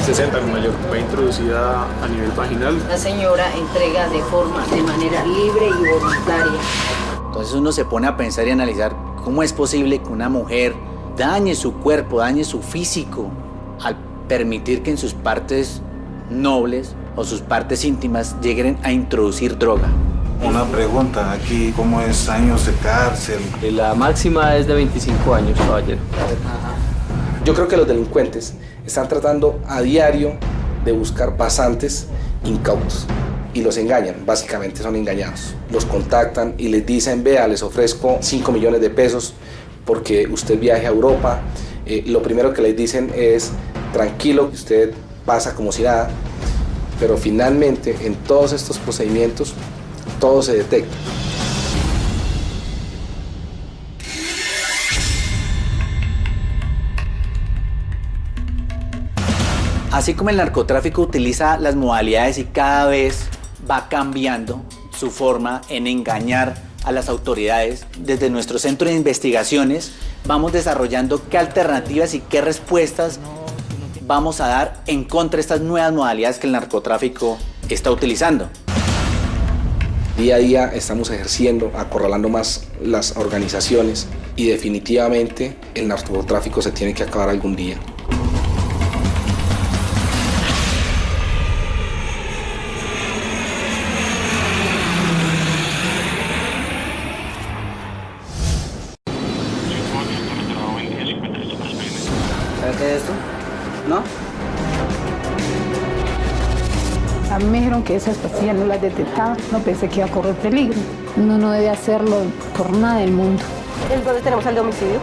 60 con mayor, fue introducida a nivel vaginal. La señora entrega de manera libre y voluntaria. Entonces uno se pone a pensar y analizar cómo es posible que una mujer dañe su cuerpo, dañe su físico, al permitir que en sus partes nobles o sus partes íntimas lleguen a introducir droga. Una pregunta, aquí, ¿cómo es años de cárcel? La máxima es de 25 años, caballero. Yo creo que los delincuentes están tratando a diario de buscar pasantes incautos y los engañan, básicamente son engañados. Los contactan y les dicen, vea, les ofrezco 5 millones de pesos porque usted viaje a Europa. Lo primero que les dicen es, tranquilo, que usted pasa como si nada. Pero finalmente, en todos estos procedimientos, todo se detecta. Así como el narcotráfico utiliza las modalidades y cada vez va cambiando su forma en engañar a las autoridades, desde nuestro centro de investigaciones vamos desarrollando qué alternativas y qué respuestas vamos a dar en contra de estas nuevas modalidades que el narcotráfico está utilizando. Día a día estamos ejerciendo, acorralando más las organizaciones y definitivamente el narcotráfico se tiene que acabar algún día. ¿Sabes qué es esto? ¿No? A mí me dijeron que esas pastillas no las detectaban, no pensé que iba a correr peligro. Uno no debe hacerlo por nada del mundo. Entonces tenemos el de homicidio.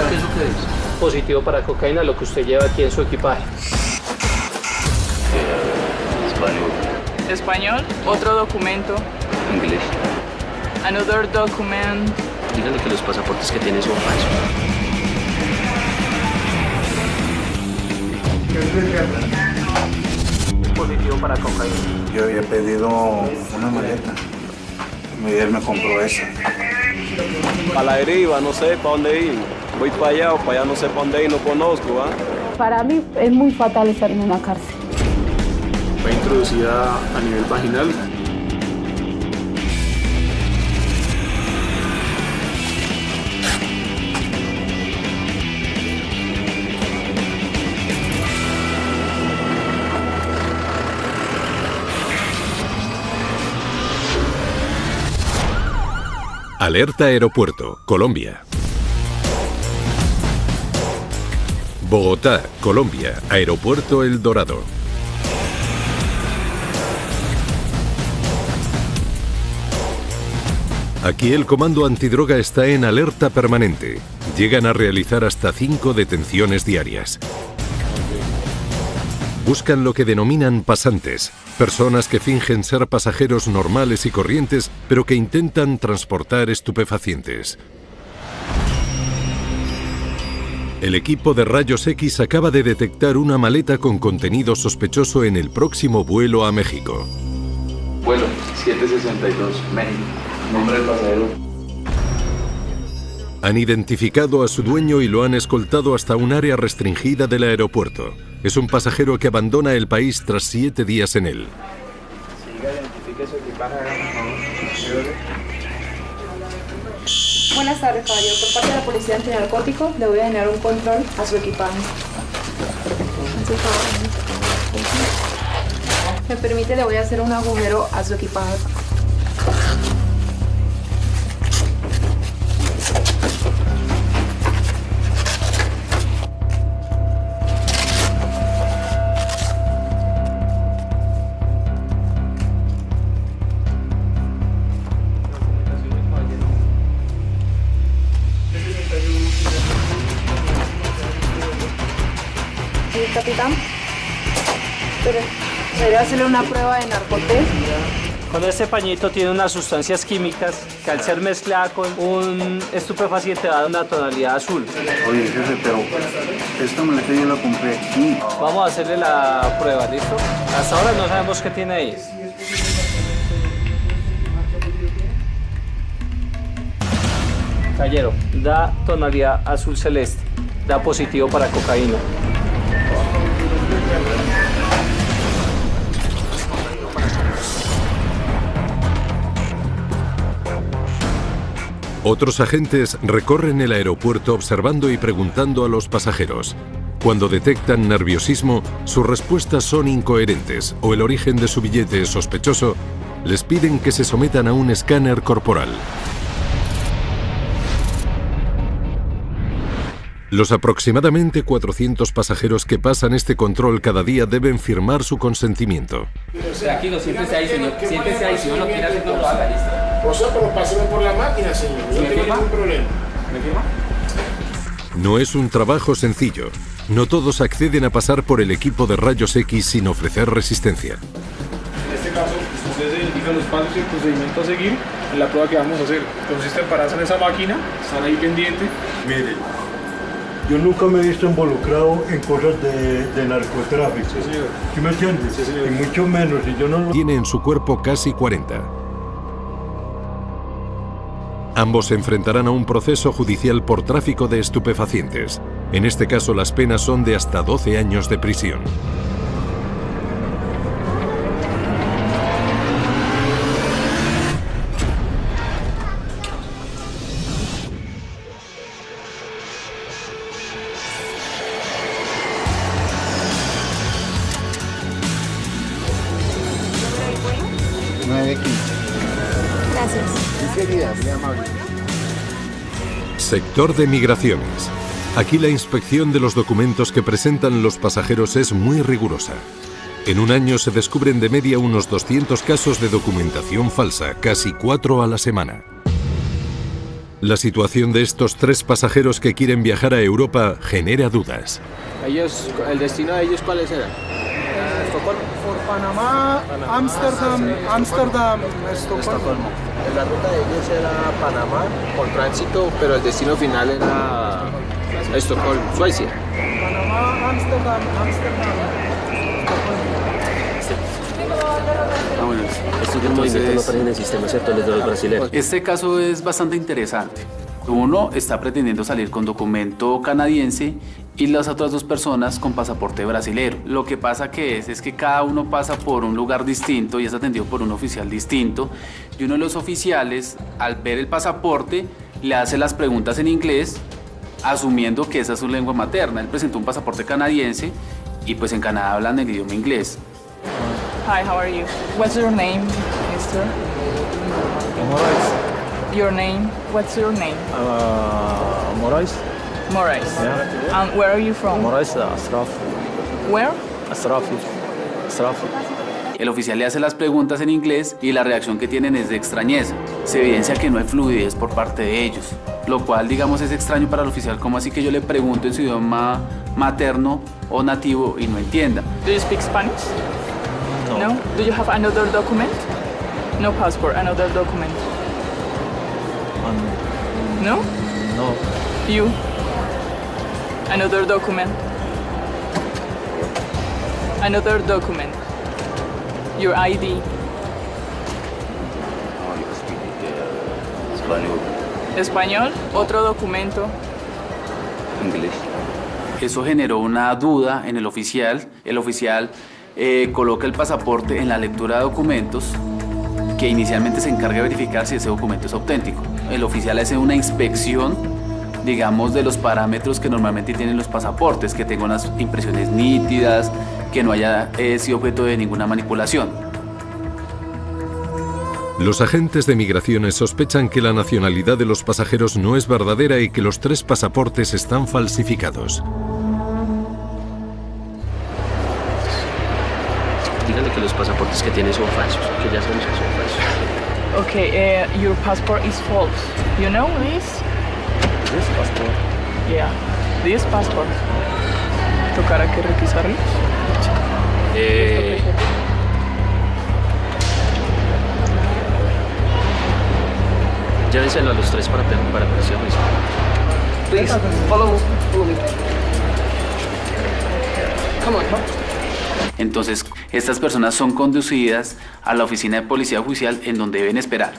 ¿Qué es lo que es? Positivo para cocaína, lo que usted lleva aquí en su equipaje. Español, otro documento. Inglés. Another document. Dígale que los pasaportes que tiene son falsos. Positivo para cocaína. Yo había pedido una maleta y él me compró esa. A la deriva, no sé para dónde ir. Voy para allá o para allá, no sé para dónde ir, no conozco. Para mí es muy fatal estar en una cárcel. Fue introducida a nivel vaginal. Alerta Aeropuerto, Colombia. Bogotá, Colombia, Aeropuerto El Dorado. Aquí el comando antidroga está en alerta permanente. Llegan a realizar hasta 5 detenciones diarias. Buscan lo que denominan pasantes, personas que fingen ser pasajeros normales y corrientes, pero que intentan transportar estupefacientes. El equipo de rayos X acaba de detectar una maleta con contenido sospechoso en el próximo vuelo a México. Vuelo 762, México. Nombre del pasajero. Han identificado a su dueño y lo han escoltado hasta un área restringida del aeropuerto. Es un pasajero que abandona el país tras 7 días en él. Buenas tardes, caballero. Por parte de la Policía Antinarcótico, le voy a generar un control a su equipaje. ¿Me permite? Le voy a hacer un agujero a su equipaje. Capitán, pero debería hacerle una prueba de narcotest. Con este pañito tiene unas sustancias químicas que al ser mezclada con un estupefaciente da una tonalidad azul. Oye, jefe, pero esta maleta yo la compré aquí. Vamos a hacerle la prueba, ¿listo? Hasta ahora no sabemos qué tiene ahí. Caballero, da tonalidad azul celeste, da positivo para cocaína. Otros agentes recorren el aeropuerto observando y preguntando a los pasajeros. Cuando detectan nerviosismo, sus respuestas son incoherentes o el origen de su billete es sospechoso, les piden que se sometan a un escáner corporal. Los aproximadamente 400 pasajeros que pasan este control cada día deben firmar su consentimiento. Tranquilo, siéntese ahí, señor. Siéntese ahí, si no lo quiere hacer, no lo haga, listo. O sea, pero páseme por la máquina, señor. No tiene ningún problema. ¿Me firma? No es un trabajo sencillo. No todos acceden a pasar por el equipo de rayos X sin ofrecer resistencia. En este caso, ustedes se indican los pasos y el procedimiento a seguir en la prueba que vamos a hacer. Consiste en pararse en esa máquina, están ahí pendientes. Miren, yo nunca me he visto involucrado en cosas de narcotráfico. Sí, señor. ¿Sí me entiendes? Sí, señor. Y mucho menos, si yo no lo... Tiene en su cuerpo casi 40. Ambos se enfrentarán a un proceso judicial por tráfico de estupefacientes. En este caso, las penas son de hasta 12 años de prisión. Sector de migraciones. Aquí la inspección de los documentos que presentan los pasajeros es muy rigurosa. En un año se descubren de media unos 200 casos de documentación falsa, casi 4 a la semana. La situación de estos 3 pasajeros que quieren viajar a Europa genera dudas. ¿El destino de ellos cuáles eran? Estocolmo. Por Panamá, Ámsterdam, Estocolmo. La ruta de ellos era Panamá por tránsito, pero el destino final era Estocolmo, Suecia. Panamá, Ámsterdam. Bueno, estos del movimiento no aparecen en el sistema, ¿cierto? Les de los brasileños. Este caso es bastante interesante. Uno está pretendiendo salir con documento canadiense y las otras 2 personas con pasaporte brasilero. Lo que pasa es que cada uno pasa por un lugar distinto y es atendido por un oficial distinto. Y uno de los oficiales, al ver el pasaporte, le hace las preguntas en inglés, asumiendo que esa es su lengua materna. Él presentó un pasaporte canadiense y pues en Canadá hablan el idioma inglés. Hi, how are you? What's your name, mister? Your name? What's your name? Moraes. Moraes. Yeah. And where are you from? Moraes, Astraf. Where? Astrafi. El oficial le hace las preguntas en inglés y la reacción que tienen es de extrañeza. Se evidencia que no hay fluidez por parte de ellos, lo cual, digamos, es extraño para el oficial. ¿Cómo así que yo le pregunto en su idioma materno o nativo y no entienda? Do you speak Spanish? No. Do you have another document? No passport, another document. No? No. You? Another document. Another document. Your ID. Español. Español. Otro documento. Inglés. Eso generó una duda en el oficial. El oficial coloca el pasaporte en la lectura de documentos, que inicialmente se encarga de verificar si ese documento es auténtico. El oficial hace una inspección, digamos, de los parámetros que normalmente tienen los pasaportes, que tenga unas impresiones nítidas, que no haya sido objeto de ninguna manipulación. Los agentes de migraciones sospechan que la nacionalidad de los pasajeros no es verdadera y que los 3 pasaportes están falsificados. Díganle que los pasaportes que tiene son falsos, que ya sabemos que son falsos. Okay, your passport is false. You know this? This passport. Yeah, this passport. ¿Tocará que requisarlo? Llévenselo a los 3 para presión. Please, follow me. Come on. Entonces, estas personas son conducidas a la oficina de policía judicial, en donde deben esperar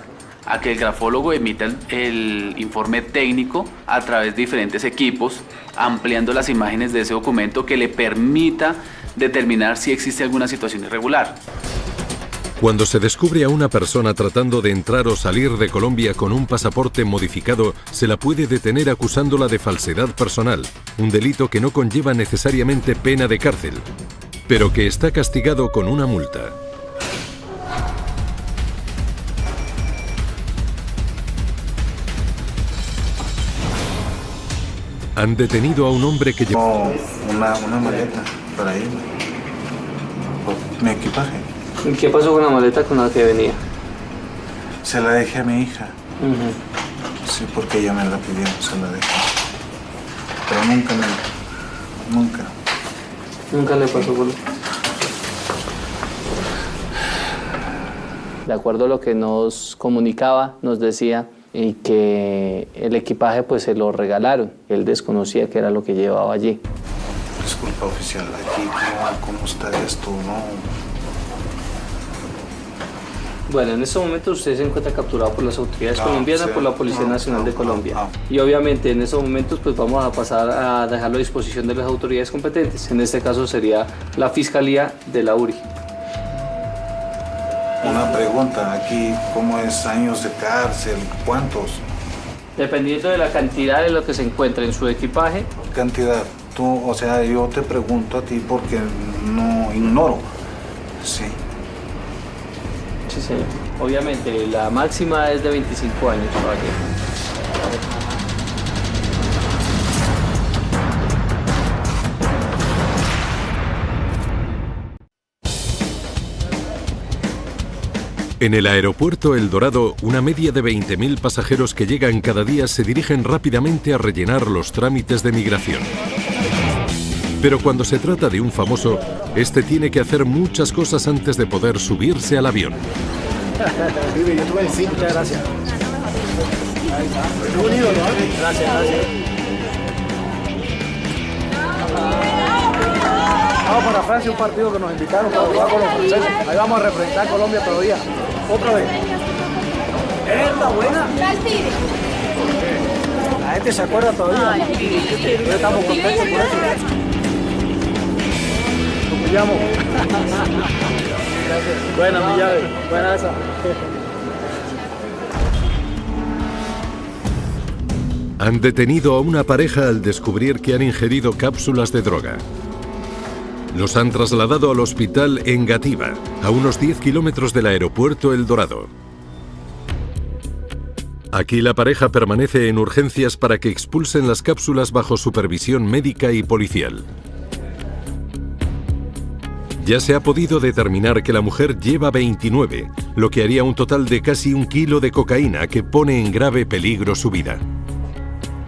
a que el grafólogo emita el informe técnico a través de diferentes equipos, ampliando las imágenes de ese documento que le permita determinar si existe alguna situación irregular. Cuando se descubre a una persona tratando de entrar o salir de Colombia con un pasaporte modificado, se la puede detener acusándola de falsedad personal, un delito que no conlleva necesariamente pena de cárcel, pero que está castigado con una multa. Han detenido a un hombre que llevó una maleta para irme. Mi equipaje. ¿Y qué pasó con la maleta con la que venía? Se la dejé a mi hija. Sí, porque ella me la pidió, se la dejé. Pero nunca le pasó por... De acuerdo a lo que nos comunicaba, nos decía y que el equipaje pues se lo regalaron. Él desconocía qué era lo que llevaba allí. Disculpa, oficial, aquí ¿cómo está esto? No. Bueno, en este momento usted se encuentra capturado por las autoridades colombianas, por la Policía Nacional de Colombia. Y obviamente en estos momentos pues vamos a pasar a dejarlo a disposición de las autoridades competentes. En este caso sería la Fiscalía de la URI. Una pregunta, aquí, ¿cómo es años de cárcel? ¿Cuántos? Dependiendo de la cantidad de lo que se encuentra en su equipaje. Cantidad. Tú, o sea, yo te pregunto a ti porque no ignoro. Sí. Sí, señor. Obviamente, la máxima es de 25 años, caballero. En el aeropuerto El Dorado, una media de 20.000 pasajeros que llegan cada día se dirigen rápidamente a rellenar los trámites de migración. Pero cuando se trata de un famoso, este tiene que hacer muchas cosas antes de poder subirse al avión. Yo tuve el fin, muchas gracias. Muy bonito, ¿no? Gracias. Vamos para Francia, un partido que nos invitaron para jugar con los franceses. Ahí vamos a representar a Colombia todavía. Otra vez. ¡Esta buena! La gente se acuerda todavía. Estamos contentos por eso. Nos pillamos. Buena, mi llave. Buena esa. Han detenido a una pareja al descubrir que han ingerido cápsulas de droga. Los han trasladado al hospital Engativá, a unos 10 kilómetros del aeropuerto El Dorado. Aquí la pareja permanece en urgencias para que expulsen las cápsulas bajo supervisión médica y policial. Ya se ha podido determinar que la mujer lleva 29, lo que haría un total de casi 1 kilo de cocaína que pone en grave peligro su vida.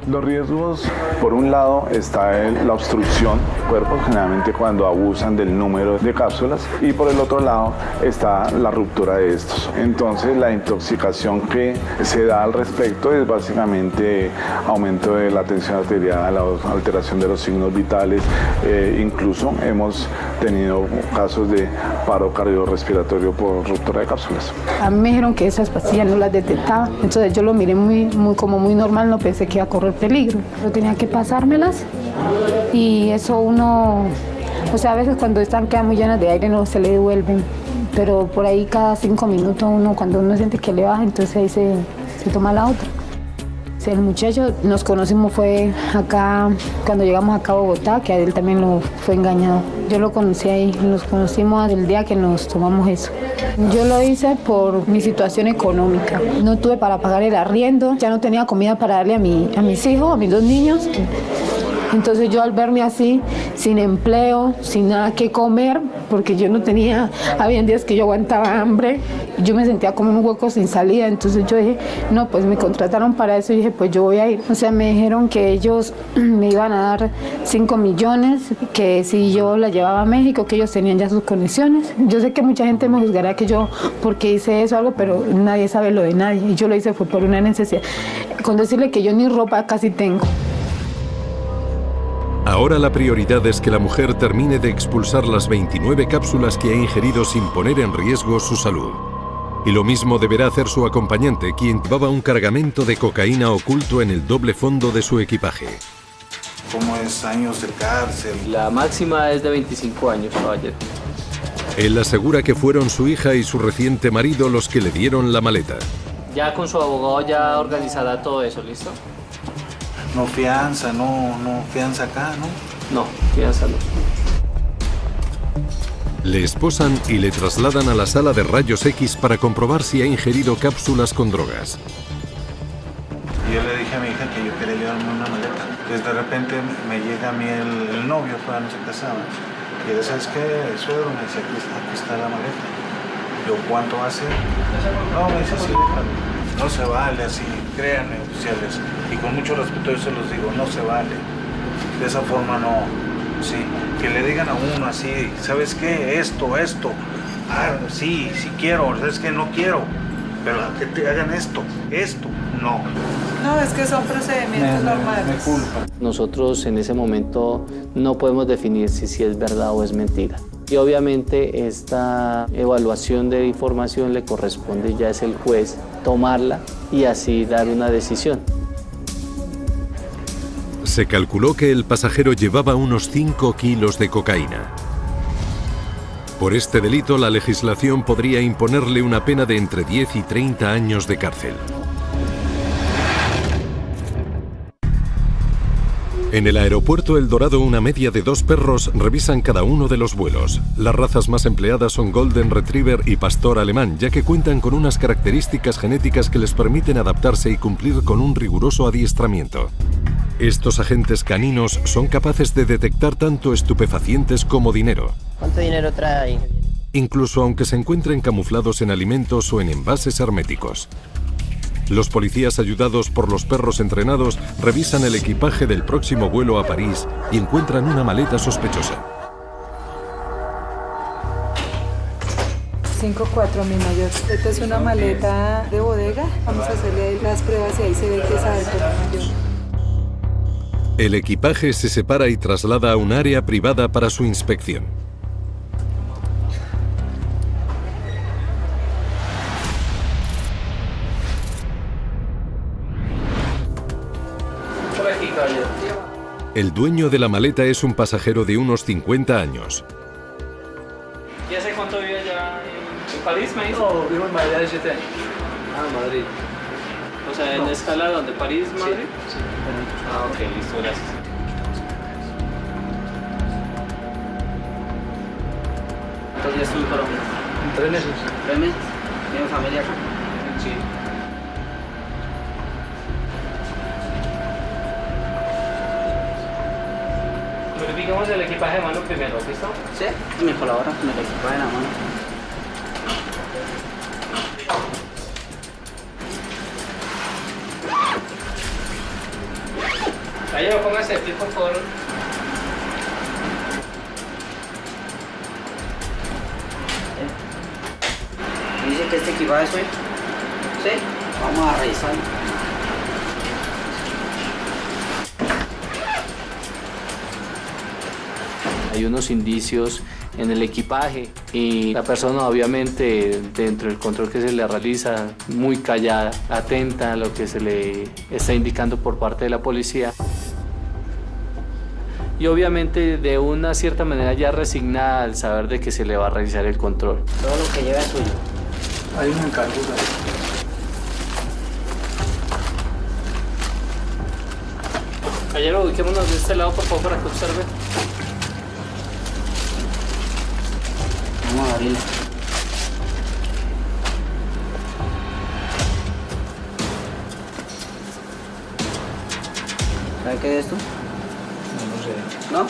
Los riesgos, por un lado, está la obstrucción del cuerpo, generalmente cuando abusan del número de cápsulas, y por el otro lado está la ruptura de estos. Entonces, la intoxicación que se da al respecto es básicamente aumento de la tensión arterial, la alteración de los signos vitales, incluso hemos tenido casos de paro cardiorrespiratorio por ruptura de cápsulas. A mí me dijeron que esas pastillas no las detectaba, entonces yo lo miré como muy normal, no pensé que iba a correr peligro. Yo tenía que pasármelas y eso uno, o sea, a veces cuando quedan muy llenas de aire no se le devuelven, pero por ahí cada 5 minutos cuando uno siente que le baja, entonces ahí se toma la otra. El muchacho nos conocimos fue acá, cuando llegamos acá a Bogotá, que a él también lo fue engañado. Yo lo conocí ahí, nos conocimos el día que nos tomamos eso. Yo lo hice por mi situación económica. No tuve para pagar el arriendo, ya no tenía comida para darle a mis hijos, a mis 2 niños. Entonces yo al verme así, sin empleo, sin nada que comer, porque yo no tenía, había días que yo aguantaba hambre, yo me sentía como en un hueco sin salida, entonces yo dije, no, pues me contrataron para eso y dije, pues yo voy a ir. O sea, me dijeron que ellos me iban a dar 5 millones, que si yo la llevaba a México, que ellos tenían ya sus conexiones. Yo sé que mucha gente me juzgará que yo, porque hice eso algo, pero nadie sabe lo de nadie, y yo lo hice fue por una necesidad. Con decirle que yo ni ropa casi tengo. Ahora la prioridad es que la mujer termine de expulsar las 29 cápsulas que ha ingerido sin poner en riesgo su salud. Y lo mismo deberá hacer su acompañante, quien llevaba un cargamento de cocaína oculto en el doble fondo de su equipaje. ¿Cómo es años de cárcel? La máxima es de 25 años, caballero. Él asegura que fueron su hija y su reciente marido los que le dieron la maleta. Ya con su abogado ya organizará todo eso, ¿listo? No fianza, no fianza acá, ¿no? No, fianza no. Le esposan y le trasladan a la sala de rayos X para comprobar si ha ingerido cápsulas con drogas. Y yo le dije a mi hija que yo quería llevarme una maleta. Entonces de repente me llega a mí el novio, todavía no se casaba. Y yo, ¿sabes qué, suegro? Me dice, aquí está la maleta. Yo, ¿cuánto va a ser? No, me dice, sí, déjalo. No se vale así, créanme, oficiales. Y con mucho respeto yo se los digo, no se vale. De esa forma no. Sí, que le digan a uno así, ¿sabes qué? Esto. Ah, sí quiero, ¿sabes qué? No quiero. Pero que te hagan esto, no. No, es que son procedimientos normales. Me culpa. Nosotros en ese momento no podemos definir si es verdad o es mentira. Y obviamente esta evaluación de información le corresponde ya es el juez tomarla y así dar una decisión. Se calculó que el pasajero llevaba unos 5 kilos de cocaína. Por este delito, la legislación podría imponerle una pena de entre 10 y 30 años de cárcel. En el aeropuerto El Dorado, una media de 2 perros revisan cada uno de los vuelos. Las razas más empleadas son Golden Retriever y Pastor Alemán, ya que cuentan con unas características genéticas que les permiten adaptarse y cumplir con un riguroso adiestramiento. Estos agentes caninos son capaces de detectar tanto estupefacientes como dinero. ¿Cuánto dinero trae ahí? Incluso aunque se encuentren camuflados en alimentos o en envases herméticos. Los policías, ayudados por los perros entrenados, revisan el equipaje del próximo vuelo a París y encuentran una maleta sospechosa. 5-4, mi mayor. Esta es una maleta de bodega. Vamos a hacerle ahí las pruebas y ahí se ve que es adentro, mi mayor. El equipaje se separa y traslada a un área privada para su inspección. El dueño de la maleta es un pasajero de unos 50 años. ¿Y hace cuánto vive allá en París, me dijo? No, vivo en Madrid de 7 años. Ah, Madrid. O sea, ¿en escala dónde? ¿París, Madrid? Sí. Ah, ok, listo, gracias. ¿Cuántos días estuvo en Colombia? 3 meses. 3 meses. ¿Tiene familia acá? Sí. Ubiquemos el equipaje de mano primero, ¿listo? Sí, me colabora con el equipaje de la mano. Caballero, póngase de pie, por favor. Dice que este equipaje es suyo. Sí, vamos a revisarlo. Hay unos indicios en el equipaje y la persona obviamente dentro del control que se le realiza muy callada, atenta a lo que se le está indicando por parte de la policía y obviamente de una cierta manera ya resignada al saber de que se le va a realizar el control. Todo lo que lleva es suyo. Hay un encargo. Caballero, ubiquémonos de este lado por favor para que observe. Vamos a abrirlo. ¿Sabe qué es esto? No sé. ¿No?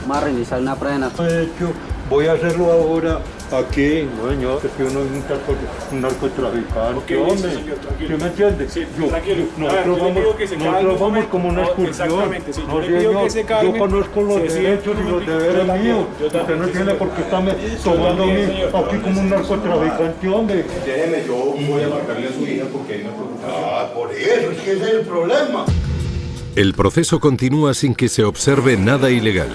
Vamos a realizar una prueba de narcotráfico. Voy a hacerlo ahora aquí, no señor, que uno es un narcotraficante, Okay, hombre. señor, tranquilo. ¿Sí me entiende? Sí, yo, tranquilo. Nosotros Yo le pido que se calme un vamos momento. como una No, excursión. exactamente, sí, yo No, le pido señor, que se calme. yo conozco los Sí, sí, derechos y los deberes míos. Usted no tiene por qué estarme tomando a mí aquí como un narcotraficante, hombre. Déjeme, yo voy a marcarle a su hija porque hay una preocupación. Por eso, es que ese es el problema. El proceso continúa sin que se observe nada ilegal.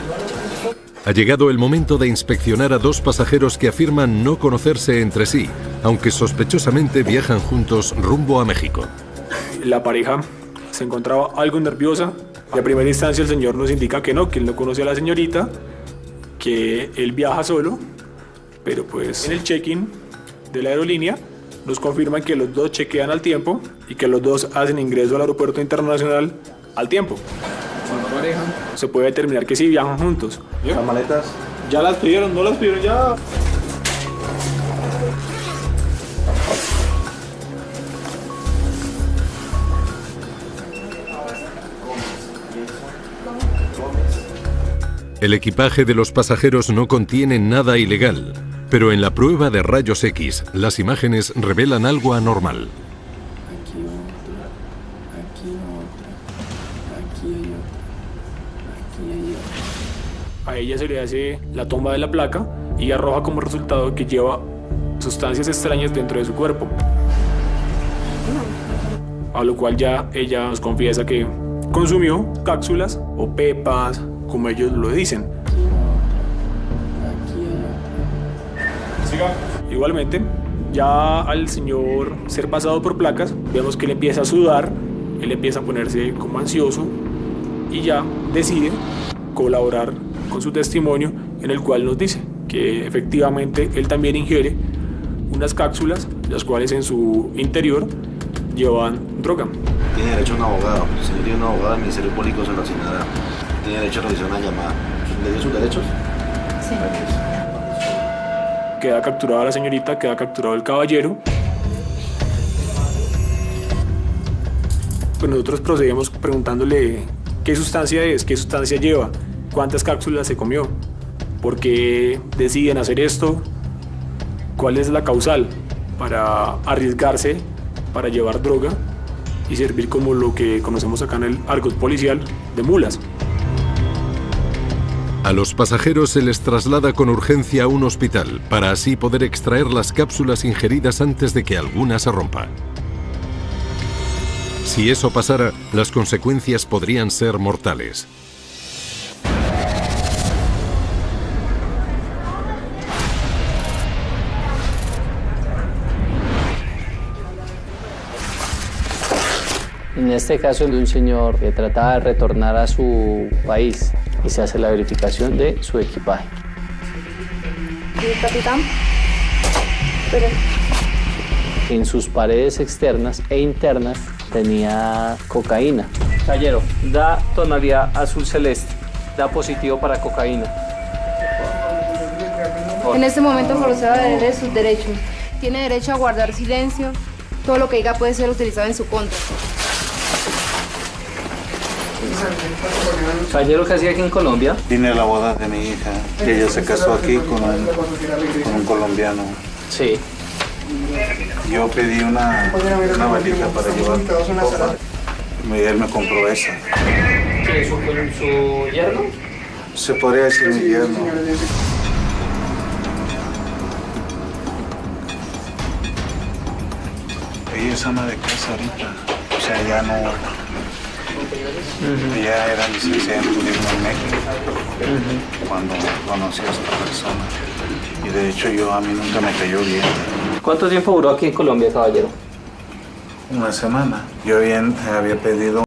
Ha llegado el momento de inspeccionar a dos pasajeros que afirman no conocerse entre sí, aunque sospechosamente viajan juntos rumbo a México. La pareja se encontraba algo nerviosa. Y a primera instancia el señor nos indica que no, que él no conoce a la señorita, que él viaja solo, pero pues en el check-in de la aerolínea nos confirman que los dos chequean al tiempo y que los dos hacen ingreso al aeropuerto internacional al tiempo. Con la pareja se puede determinar que sí viajan juntos. ¿Las maletas? Ya las pidieron, no las pidieron ya. El equipaje de los pasajeros no contiene nada ilegal, pero en la prueba de rayos X, las imágenes revelan algo anormal. A ella se le hace la toma de la placa y arroja como resultado que lleva sustancias extrañas dentro de su cuerpo. A lo cual ya ella nos confiesa que consumió cápsulas o pepas, como ellos lo dicen. Igualmente, ya al señor ser pasado por placas, vemos que él empieza a sudar, él empieza a ponerse como ansioso y ya decide colaborar con su testimonio, en el cual nos dice que efectivamente él también ingiere unas cápsulas, las cuales en su interior llevan droga. Tiene derecho a un abogado. Si no tiene un abogado, el Ministerio Público se lo asignará. Tiene derecho a realizar una llamada. ¿Le dio sus derechos? Sí. Queda capturada la señorita, queda capturado el caballero. Pues nosotros procedemos preguntándole qué sustancia es, qué sustancia lleva, cuántas cápsulas se comió, por qué deciden hacer esto, cuál es la causal para arriesgarse, para llevar droga y servir como lo que conocemos acá en el argot policial de mulas. A los pasajeros se les traslada con urgencia a un hospital para así poder extraer las cápsulas ingeridas antes de que alguna se rompa. Si eso pasara, las consecuencias podrían ser mortales. En este caso de un señor que trataba de retornar a su país y se hace la verificación de su equipaje. Sí, capitán. Pero... En sus paredes externas e internas tenía cocaína. Caballero, da tonalidad azul celeste, da positivo para cocaína. En este momento procede a de sus derechos. Tiene derecho a guardar silencio. Todo lo que diga puede ser utilizado en su contra. Caballero, ¿qué hacía aquí en Colombia? Vine a la boda de mi hija, y ella se casó aquí con un colombiano. Sí. Yo pedí una valija para llevar copa. Él me compró esa. ¿Qué, su yerno? Se podría decir mi yerno. Ella es ama de casa ahorita. O sea, ya no... Ella era licenciada en turismo en México cuando conocí a esta persona. Y de hecho a mí nunca me cayó bien. ¿Cuánto tiempo duró aquí en Colombia, caballero? Una semana. Yo había pedido